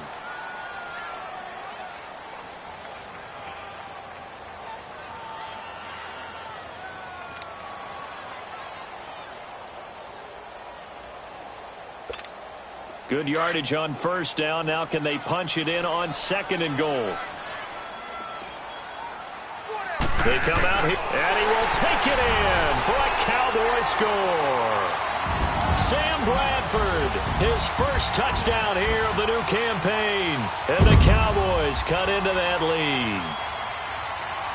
Good yardage on 1st down. Now can they punch it in on 2nd and goal? They come out here, and he will take it in for a Cowboy score. Sam Bradford, his 1st touchdown here of the new campaign. And the Cowboys cut into that lead.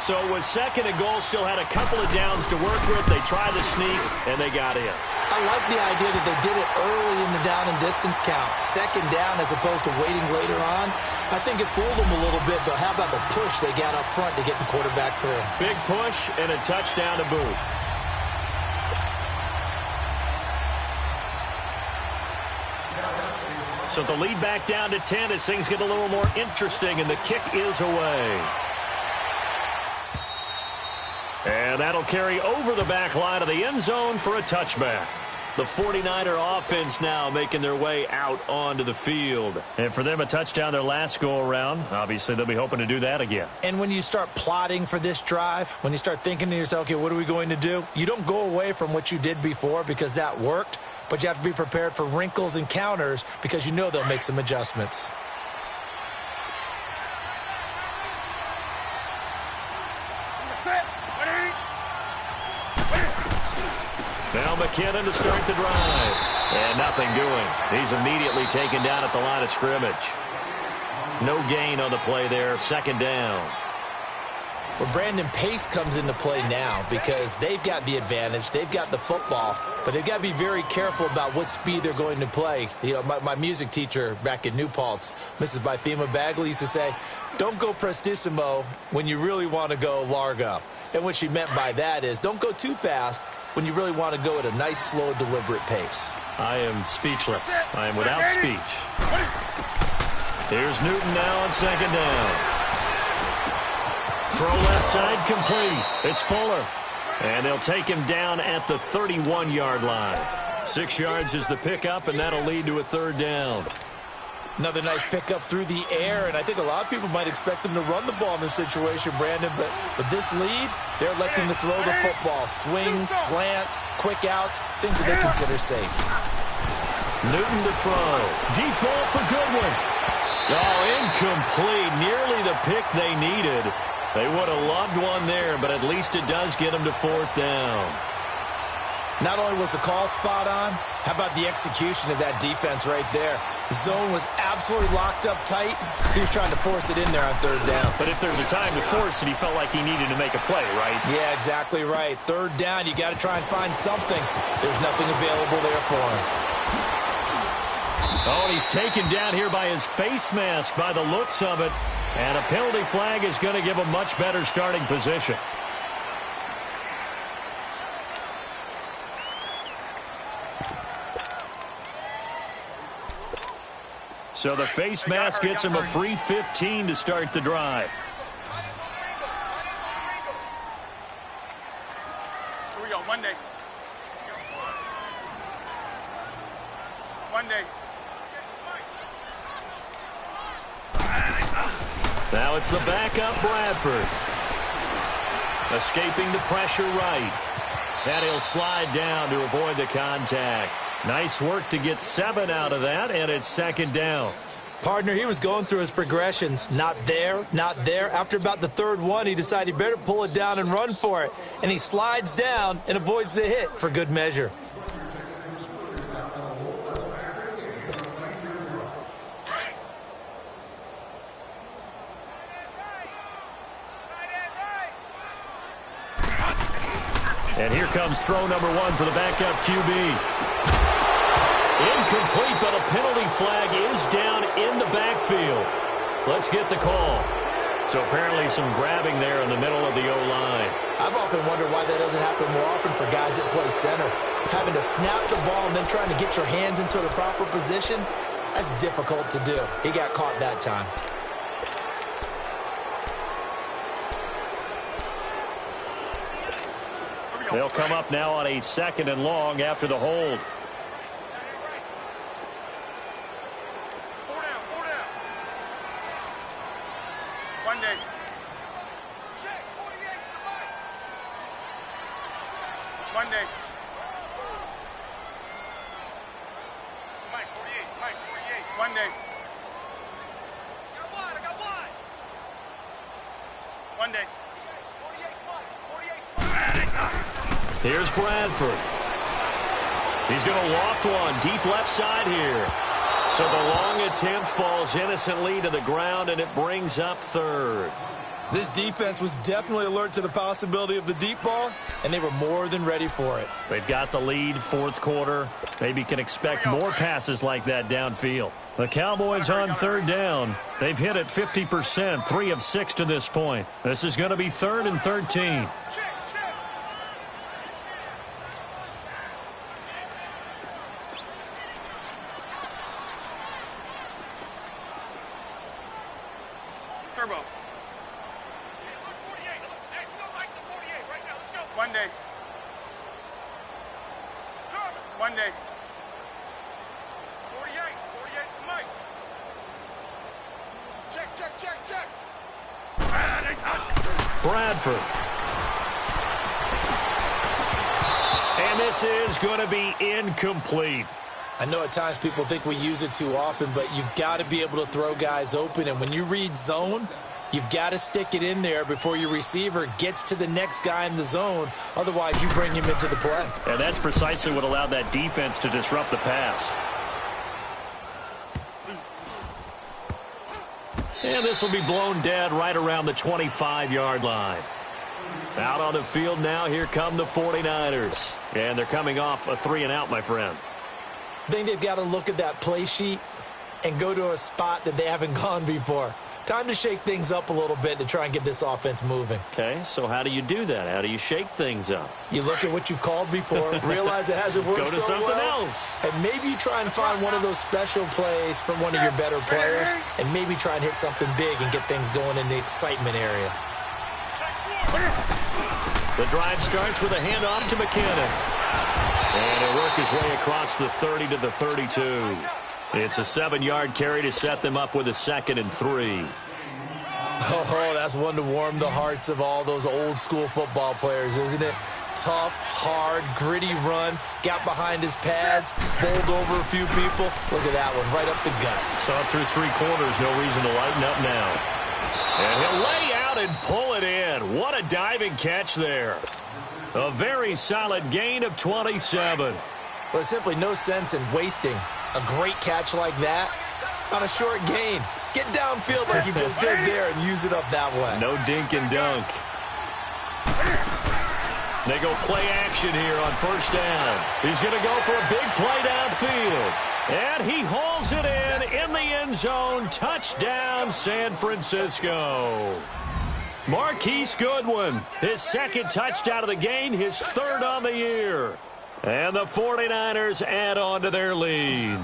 So it was 2nd and goal, still had a couple of downs to work with. They tried to sneak, and they got in. I like the idea that they did it early in the down and distance count. 2nd down as opposed to waiting later on. I think it fooled them a little bit, but how about the push they got up front to get the quarterback through? Big push and a touchdown to boot. So the lead back down to 10 as things get a little more interesting, and the kick is away. And that'll carry over the back line of the end zone for a touchback. The 49er offense now making their way out onto the field. And for them, a touchdown their last go-around. Obviously, they'll be hoping to do that again. And when you start plotting for this drive, when you start thinking to yourself, okay, what are we going to do? You don't go away from what you did before because that worked, but you have to be prepared for wrinkles and counters because you know they'll make some adjustments. McKinnon to start the drive. And nothing doing. He's immediately taken down at the line of scrimmage. No gain on the play there. Second down. Well, Brandon, pace comes into play now because they've got the advantage. They've got the football, but they've got to be very careful about what speed they're going to play. You know, my music teacher back in New Paltz, Mrs. Bythema Bagley, used to say, don't go prestissimo when you really want to go largo. And what she meant by that is don't go too fast when you really want to go at a nice, slow, deliberate pace. I am speechless. I am without speech. Here's Newton now on second down. Throw left side complete. It's Fuller. And they'll take him down at the 31-yard line. 6 yards is the pickup, and that'll lead to a third down. Another nice pickup through the air, and I think a lot of people might expect them to run the ball in this situation, Brandon, but with this lead, they're electing to throw the football. Swings, slants, quick outs, things that they consider safe. Newton to throw. Deep ball for Goodwin. Oh, incomplete. Nearly the pick they needed. They would have loved one there, but at least it does get them to fourth down. Not only was the call spot on, how about the execution of that defense right there? The zone was absolutely locked up tight. He was trying to force it in there on third down. But if there's a time to force it, he felt like he needed to make a play, right? Yeah, exactly right. Third down, you got to try and find something. There's nothing available there for him. Oh, and he's taken down here by his face mask by the looks of it. And a penalty flag is going to give him much better starting position. So the face mask gets him a free 15 to start the drive. Here we go, Monday. Monday. Now it's the backup Bradford. Escaping the pressure right. And he'll slide down to avoid the contact. Nice work to get 7 out of that, and it's second down. Partner, he was going through his progressions. Not there, not there. After about the third one, he decided he better pull it down and run for it. And he slides down and avoids the hit for good measure. And here comes throw number 1 for the backup QB. Incomplete, but a penalty flag is down in the backfield. Let's get the call. So apparently some grabbing there in the middle of the O-line. I've often wondered why that doesn't happen more often for guys that play center. Having to snap the ball and then trying to get your hands into the proper position, that's difficult to do. He got caught that time. They'll come up now on a 2nd and long after the hold. Four down. Monday. Check, 48 to the mic. Monday. Mike, 48. Monday. I got wide. Monday. 48. Here's Bradford. He's going to loft one deep left side here. So the long attempt falls innocently to the ground, and it brings up third. This defense was definitely alert to the possibility of the deep ball, and they were more than ready for it. They've got the lead, fourth quarter. Maybe can expect more passes like that downfield. The Cowboys on third down. They've hit it 50%, 3 of 6 to this point. This is going to be 3rd and 13. Turbo. Monday. Monday. 48 to Mike. Check. Bradford. And this is going to be incomplete. I know at times people think we use it too often, but you've got to be able to throw guys open. And when you read zone, You've got to stick it in there before your receiver gets to the next guy in the zone. Otherwise, you bring him into the play. And that's precisely what allowed that defense to disrupt the pass. And this will be blown dead right around the 25-yard line. Out on the field now, here come the 49ers. And they're coming off a 3-and-out, my friend. I think they've got to look at that play sheet and go to a spot that they haven't gone before. Time to shake things up a little bit to try and get this offense moving. Okay, so how do you do that? How do you shake things up? You look at what you've called before, realize it hasn't worked Go to so something well, else. and maybe you try and find one of those special plays from one of your better players, and maybe try and hit something big and get things going in the excitement area. The drive starts with a handoff to McKinnon. And he'll work his way across the 30 to the 32. It's a 7-yard carry to set them up with a 2nd and 3. Oh, that's one to warm the hearts of all those old-school football players, isn't it? Tough, hard, gritty run, got behind his pads, bowled over a few people. Look at that one, right up the gut. Saw it through 3 quarters, no reason to lighten up now. And he'll lay out and pull it in. What a diving catch there. A very solid gain of 27. Well, there's simply no sense in wasting a great catch like that on a short gain. Get downfield like you just did there and use it up that way. No dink and dunk. They go play action here on 1st down. He's going to go for a big play downfield. And he hauls it in the end zone. Touchdown, San Francisco. Marquise Goodwin, his 2nd touchdown of the game, his 3rd on the year. And the 49ers add on to their lead.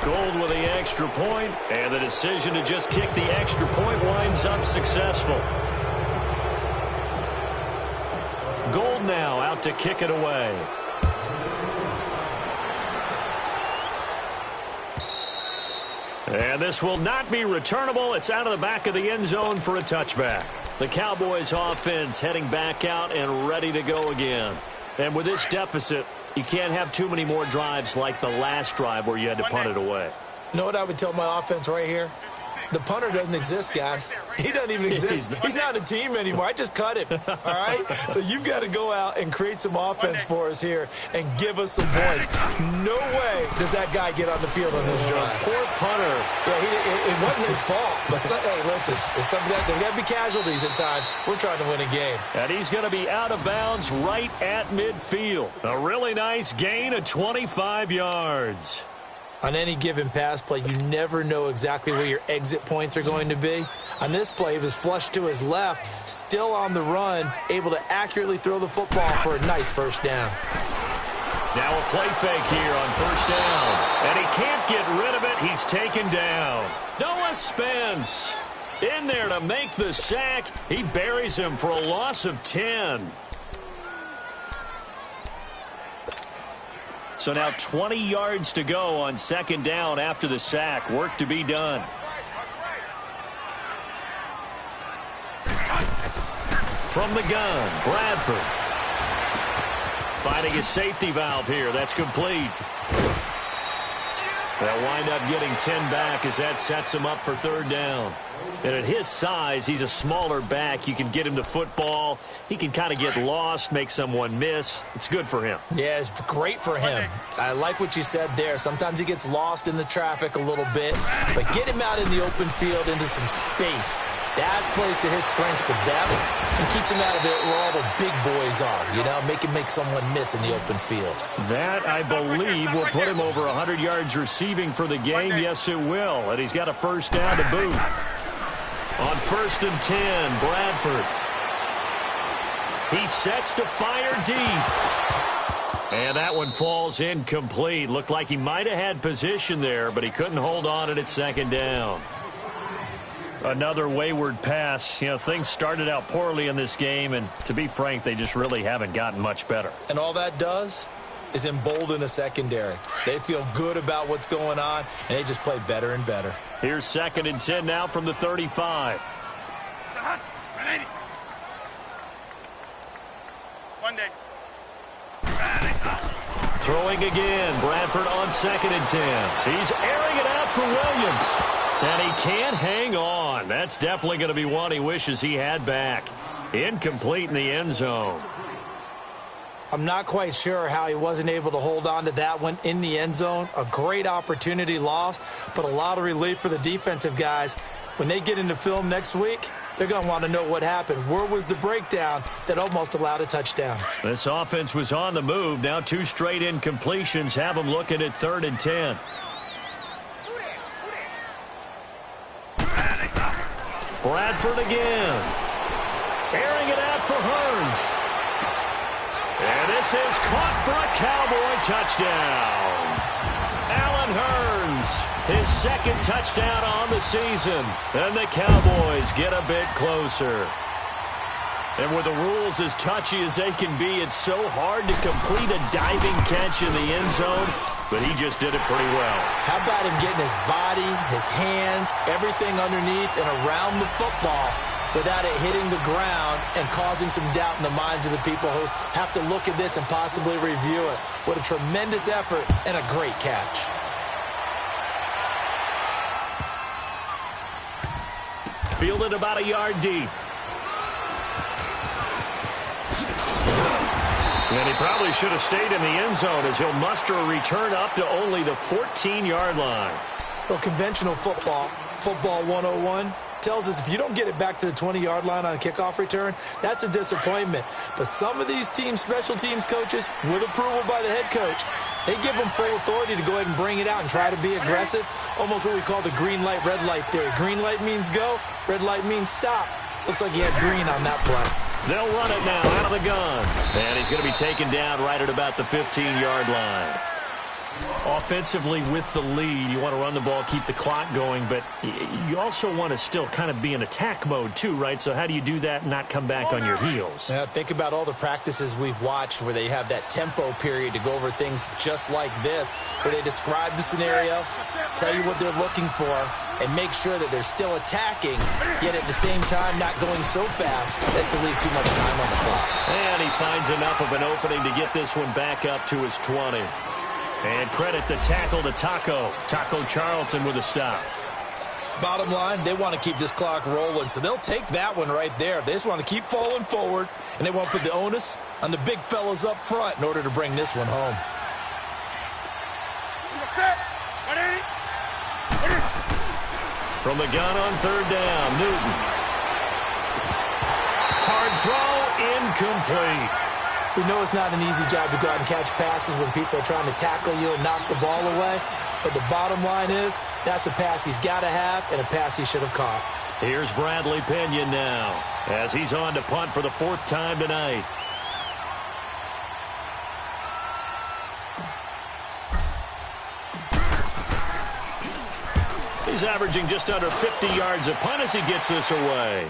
Gold with the extra point, and the decision to just kick the extra point winds up successful. Gold now out to kick it away. And this will not be returnable. It's out of the back of the end zone for a touchback. The Cowboys offense heading back out and ready to go again. And with this deficit, you can't have too many more drives like the last drive where you had to punt it away. You know what I would tell my offense right here? The punter doesn't exist, guys. He doesn't even exist. He's not a team anymore. I just cut him, all right? So you've got to go out and create some offense for us here and give us some points. No way does that guy get on the field on this drive. Poor punter. Yeah, it wasn't his fault. But, hey, listen, there's got to be casualties at times. We're trying to win a game. And he's going to be out of bounds right at midfield. A really nice gain of 25 yards. On any given pass play, you never know exactly where your exit points are going to be. On this play, he was flushed to his left, still on the run, able to accurately throw the football for a nice 1st down. Now a play fake here on 1st down. And he can't get rid of it. He's taken down. Noah Spence in there to make the sack. He buries him for a loss of 10. So now 20 yards to go on 2nd down after the sack. Work to be done. From the gun, Bradford. Finding a safety valve here. That's complete. They'll wind up getting 10 back as that sets him up for 3rd down. And at his size, he's a smaller back. You can get him to football. He can kind of get lost, make someone miss. It's good for him. Yeah, it's great for him. I like what you said there. Sometimes he gets lost in the traffic a little bit, but get him out in the open field into some space. That plays to his strengths the best and keeps him out of it where all the big boys are, you know, make someone miss in the open field. That, I believe, will put him over 100 yards receiving for the game. Yes, it will. And he's got a 1st down to boot. On 1st and 10, Bradford. He sets to fire deep. And that one falls incomplete. Looked like he might have had position there, but he couldn't hold on at 2nd down. Another wayward pass. You know, things started out poorly in this game, and to be frank, they just really haven't gotten much better. And all that does is embolden a secondary. They feel good about what's going on, and they just play better and better. Here's 2nd and 10 now from the 35. Throwing again. Bradford on 2nd and 10. He's airing it out for Williams. And he can't hang on. That's definitely going to be one he wishes he had back. Incomplete in the end zone. I'm not quite sure how he wasn't able to hold on to that one in the end zone. A great opportunity lost, but a lot of relief for the defensive guys. When they get into film next week, they're going to want to know what happened. Where was the breakdown that almost allowed a touchdown? This offense was on the move. Now 2 straight incompletions have them looking at 3rd and 10. Bradford again. Airing it out for Hearns. And this is caught for a Cowboy touchdown. Allen Hearns, his 2nd touchdown on the season. And the Cowboys get a bit closer. And with the rules as touchy as they can be, it's so hard to complete a diving catch in the end zone. But he just did it pretty well. How about him getting his body, his hands, everything underneath and around the football without it hitting the ground and causing some doubt in the minds of the people who have to look at this and possibly review it. What a tremendous effort and a great catch. Fielded about a yard deep. And he probably should have stayed in the end zone as he'll muster a return up to only the 14-yard line. Well, conventional football 101, tells us if you don't get it back to the 20-yard line on a kickoff return, that's a disappointment. But some of these teams, special teams coaches, with approval by the head coach, they give them full authority to go ahead and bring it out and try to be aggressive, almost what we call the green light, red light theory. Green light means go, red light means stop. Looks like he had green on that play. They'll run it now out of the gun. And he's going to be taken down right at about the 15-yard line. Offensively with the lead, you want to run the ball, keep the clock going, but you also want to still kind of be in attack mode too, right? So how do you do that and not come back on your heels? Yeah, think about all the practices we've watched where they have that tempo period to go over things just like this, where they describe the scenario, tell you what they're looking for, and make sure that they're still attacking, yet at the same time not going so fast as to leave too much time on the clock. And he finds enough of an opening to get this one back up to his 20. And credit the tackle to Taco Charlton with a stop. Bottom line, they want to keep this clock rolling, so they'll take that one right there. They just want to keep falling forward, and they want to put the onus on the big fellas up front in order to bring this one home. From the gun on 3rd down, Newton. Hard throw, incomplete. We know it's not an easy job to go out and catch passes when people are trying to tackle you and knock the ball away. But the bottom line is, that's a pass he's got to have and a pass he should have caught. Here's Bradley Pinion now as he's on to punt for the 4th time tonight. He's averaging just under 50 yards a punt as he gets this away.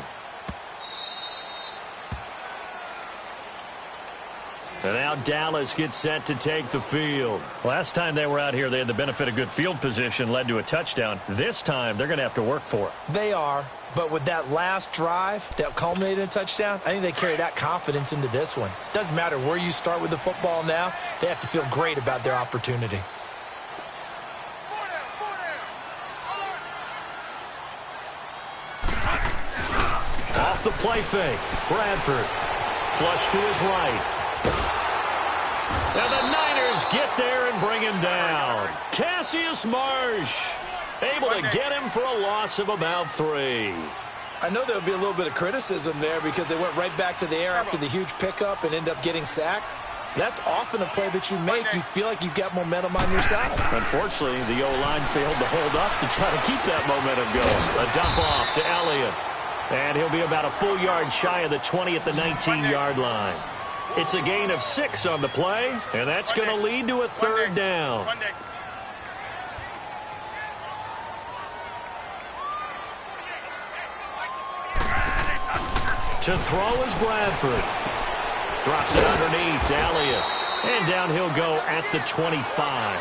And now Dallas gets set to take the field. Last time they were out here, they had the benefit of good field position, led to a touchdown. This time, they're going to have to work for it. They are, but with that last drive that culminated in a touchdown, I think they carry that confidence into this one. Doesn't matter where you start with the football now, they have to feel great about their opportunity. Off the play fake, Bradford. Flush to his right. And the Niners get there and bring him down. Cassius Marsh able to get him for a loss of about 3. I know there'll be a little bit of criticism there because they went right back to the air after the huge pickup and end up getting sacked. That's often a play that you make. You feel like you've got momentum on your side. Unfortunately, the O-line failed to hold up to try to keep that momentum going. A dump off to Elliott. And he'll be about a full yard shy of the 20 at the 19-yard line. It's a gain of 6 on the play, and that's going to lead to a 3rd down. To throw is Bradford. Drops it underneath to Elliott. And down he'll go at the 25.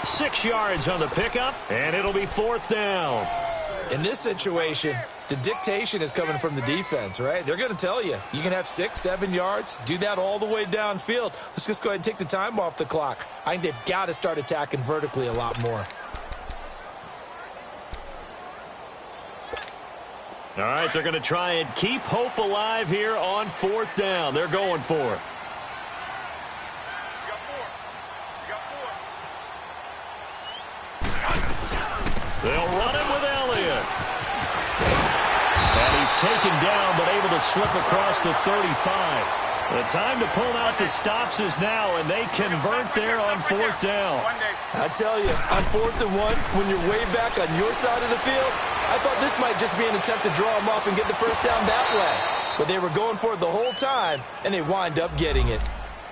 6 yards on the pickup, and it'll be 4th down. In this situation, the dictation is coming from the defense, right? They're going to tell you, you can have 6, 7 yards, do that all the way downfield. Let's just go ahead and take the time off the clock. I think they've got to start attacking vertically a lot more. All right, they're going to try and keep hope alive here on 4th down. They're going for it. They'll run it with Elliott. And he's taken down, but able to slip across the 35. The time to pull out the stops is now, and they convert there on 4th down. I tell you, on 4th and 1, when you're way back on your side of the field, I thought this might just be an attempt to draw them up and get the first down that way. But they were going for it the whole time, and they wind up getting it.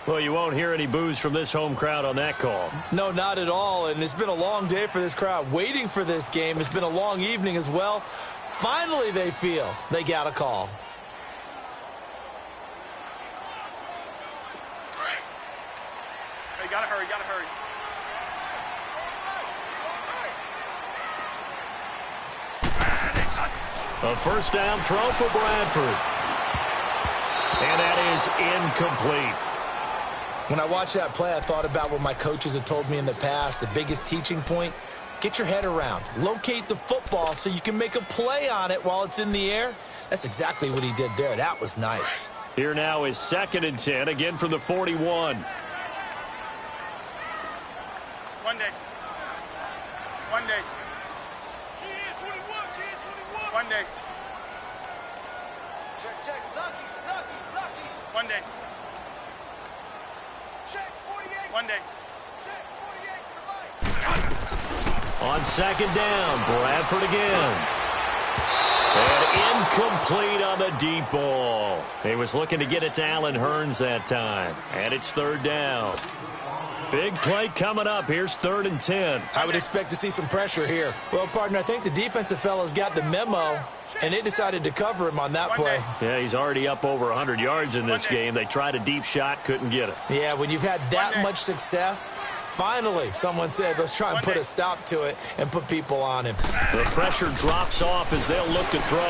Well, you won't hear any boos from this home crowd on that call. No, not at all, and it's been a long day for this crowd waiting for this game. It's been a long evening as well. Finally, they feel they got a call. Hey, gotta hurry, gotta hurry. A first down throw for Bradford. And that is incomplete. When I watched that play, I thought about what my coaches had told me in the past. The biggest teaching point, get your head around. Locate the football so you can make a play on it while it's in the air. That's exactly what he did there. That was nice. Here now is 2nd and 10, again from the 41. One day. One day. One day. Check. Lucky. One day. Check 48. One day. Check 48 for Mike. On 2nd down, Bradford again. And incomplete on the deep ball. He was looking to get it to Allen Hurns that time. And it's 3rd down. Big play coming up. Here's 3rd and 10. I would expect to see some pressure here. Well, partner, I think the defensive fellas got the memo, and they decided to cover him on that play. Yeah, he's already up over 100 yards in this game. They tried a deep shot, couldn't get it. Yeah, when you've had that much success, finally someone said, let's try and put a stop to it and put people on him. The pressure drops off as they'll look to throw.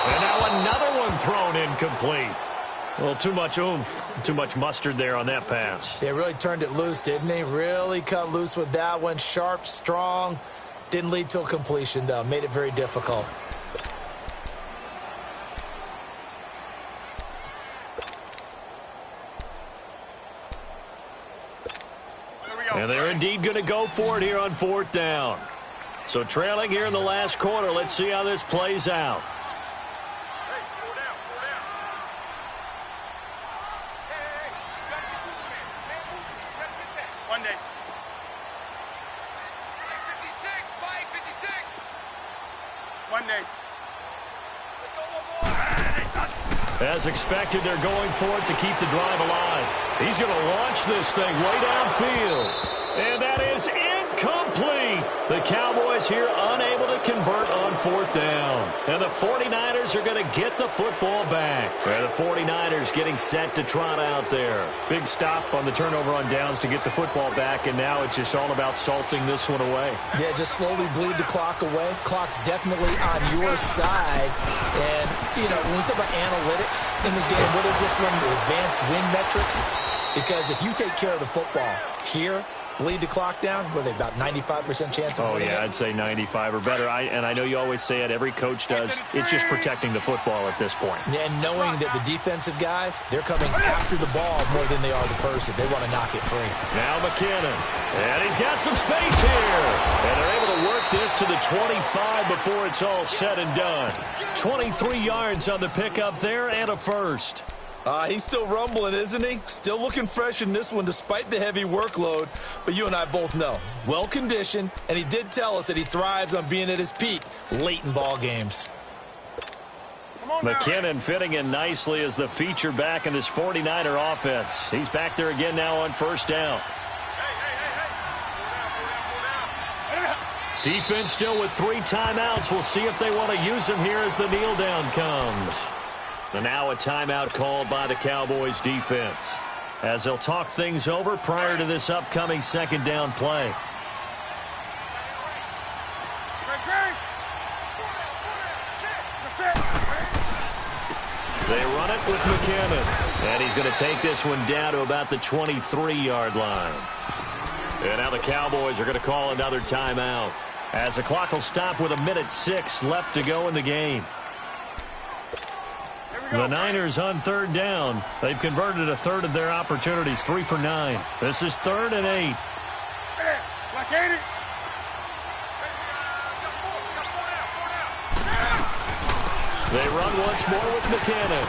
And now another one thrown incomplete. Well, too much oomph, too much mustard there on that pass. They really turned it loose, didn't they? Really cut loose with that one. Sharp, strong. Didn't lead to a completion, though. Made it very difficult. And they're indeed going to go for it here on 4th down. So trailing here in the last quarter. Let's see how this plays out. One day. 56, Mike, 56. One day. Let's go one more. As expected, they're going for it to keep the drive alive. He's going to launch this thing way downfield. And that is incomplete. The Cowboys here unable to convert on 4th down. And the 49ers are going to get the football back. And the 49ers getting set to trot out there. Big stop on the turnover on downs to get the football back, and now it's just all about salting this one away. Yeah, just slowly bleed the clock away. Clock's definitely on your side. And, you know, when we talk about analytics in the game, what is this one? The advanced win metrics? Because if you take care of the football here, bleed the clock down, were they about 95% chance of winning it? I'd say 95 or better. And I know you always say it, every coach does. It's just protecting the football at this point. And knowing that the defensive guys, they're coming after the ball more than they are the person. They want to knock it free. Now McKinnon. And he's got some space here. And they're able to work this to the 25 before it's all said and done. 23 yards on the pickup there and a first. He's still rumbling, isn't he? Still looking fresh in this one despite the heavy workload. But you and I both know, well-conditioned, and he did tell us that he thrives on being at his peak late in ball games. McKinnon fitting in nicely as the feature back in this 49er offense. He's back there again now on 1st down. Defense still with 3 timeouts. We'll see if they want to use them here as the kneel down comes. And now a timeout called by the Cowboys defense as they'll talk things over prior to this upcoming 2nd down play. They run it with McKinnon. And he's going to take this one down to about the 23-yard line. And now the Cowboys are going to call another timeout, as the clock will stop with 1:06 left to go in the game. The Niners on third down. They've converted a third of their opportunities, 3 for 9. This is 3rd and 8. They run once more with McKinnon.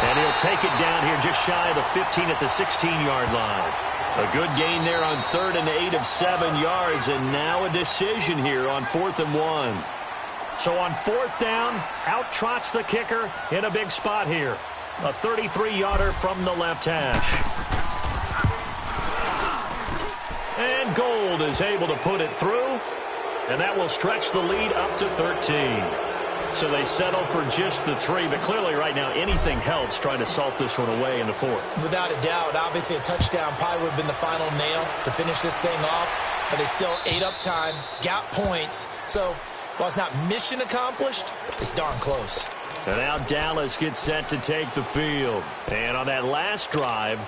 And he'll take it down here just shy of the 15 at the 16-yard line. A good gain there on 3rd and 8 of 7 yards, and now a decision here on 4th and 1. So on 4th down, out trots the kicker in a big spot here. A 33-yarder from the left hash. And Gold is able to put it through, and that will stretch the lead up to 13. So they settle for just the 3, but clearly right now anything helps trying to salt this one away in the 4th. Without a doubt, obviously a touchdown probably would have been the final nail to finish this thing off, but they still ate up time, got points. So while it's not mission accomplished, it's darn close. And now Dallas gets set to take the field. And on that last drive,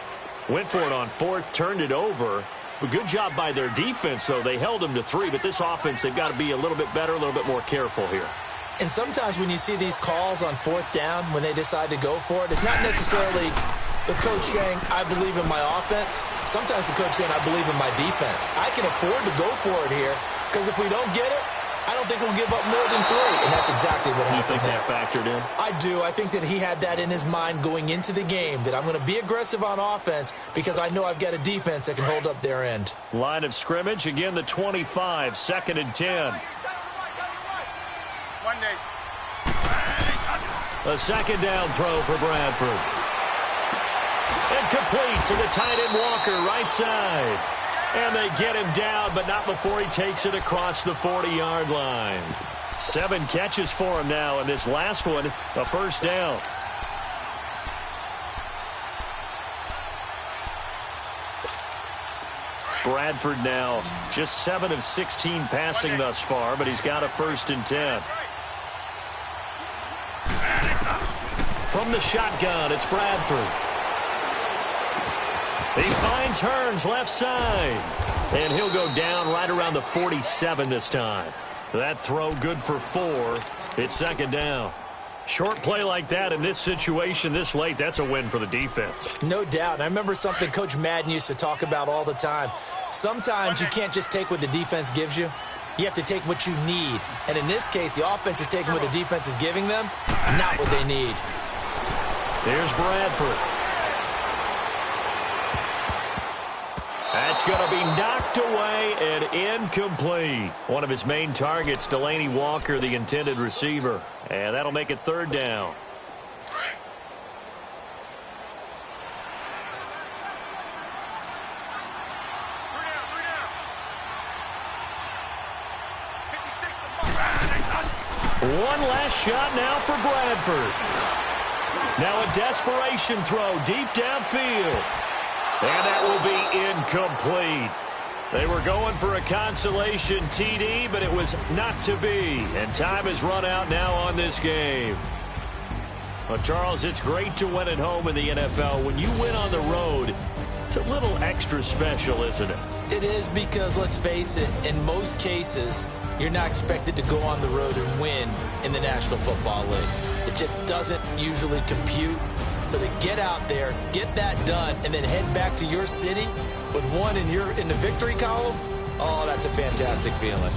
went for it on 4th, turned it over. But good job by their defense, though. They held them to 3, but this offense, they've got to be a little bit better, a little bit more careful here. And sometimes when you see these calls on 4th down, when they decide to go for it, it's not necessarily the coach saying, I believe in my offense. Sometimes the coach saying, I believe in my defense. I can afford to go for it here, because if we don't get it, I don't think we'll give up more than 3. And that's exactly what happened there. You think that factored in? I do. I think that he had that in his mind going into the game, that I'm going to be aggressive on offense because I know I've got a defense that can hold up their end. Line of scrimmage, again the 25, 2nd and 10. A 2nd down throw for Bradford. Incomplete to the tight end Walker, right side. And they get him down, but not before he takes it across the 40-yard line. 7 catches for him now, and this last one, a 1st down. Bradford now just 7 of 16 passing thus far, but he's got a 1st and 10. From the shotgun, it's Bradford. He finds Hearns left side. And he'll go down right around the 47 this time. That throw good for 4. It's 2nd down. Short play like that in this situation this late, that's a win for the defense. No doubt. And I remember something Coach Madden used to talk about all the time. Sometimes you can't just take what the defense gives you. You have to take what you need. And in this case, the offense is taking what the defense is giving them, not what they need. Here's Bradford. That's going to be knocked away and incomplete. One of his main targets, Delaney Walker, the intended receiver. And that'll make it 3rd down. One last shot now for Bradford. Now a desperation throw deep downfield. And that will be incomplete. They were going for a consolation TD, but it was not to be. And time has run out now on this game. Well, Charles, it's great to win at home in the NFL. When you win on the road, it's a little extra special, isn't it? It is, because let's face it, in most cases, you're not expected to go on the road and win in the National Football League. It just doesn't usually compute. So to get out there, get that done, and then head back to your city with one in the victory column, oh, that's a fantastic feeling.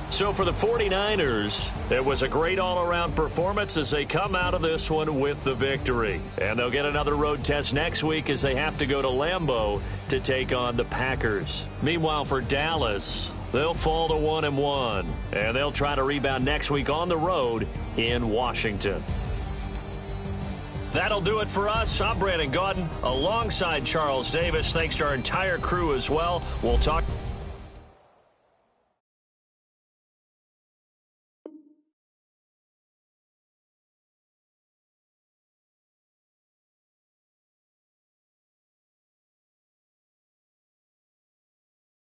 So for the 49ers, it was a great all-around performance as they come out of this one with the victory. And they'll get another road test next week as they have to go to Lambeau to take on the Packers. Meanwhile, for Dallas, they'll fall to 1-1, and they'll try to rebound next week on the road in Washington. That'll do it for us. I'm Brandon Gaudin alongside Charles Davis. Thanks to our entire crew as well. We'll talk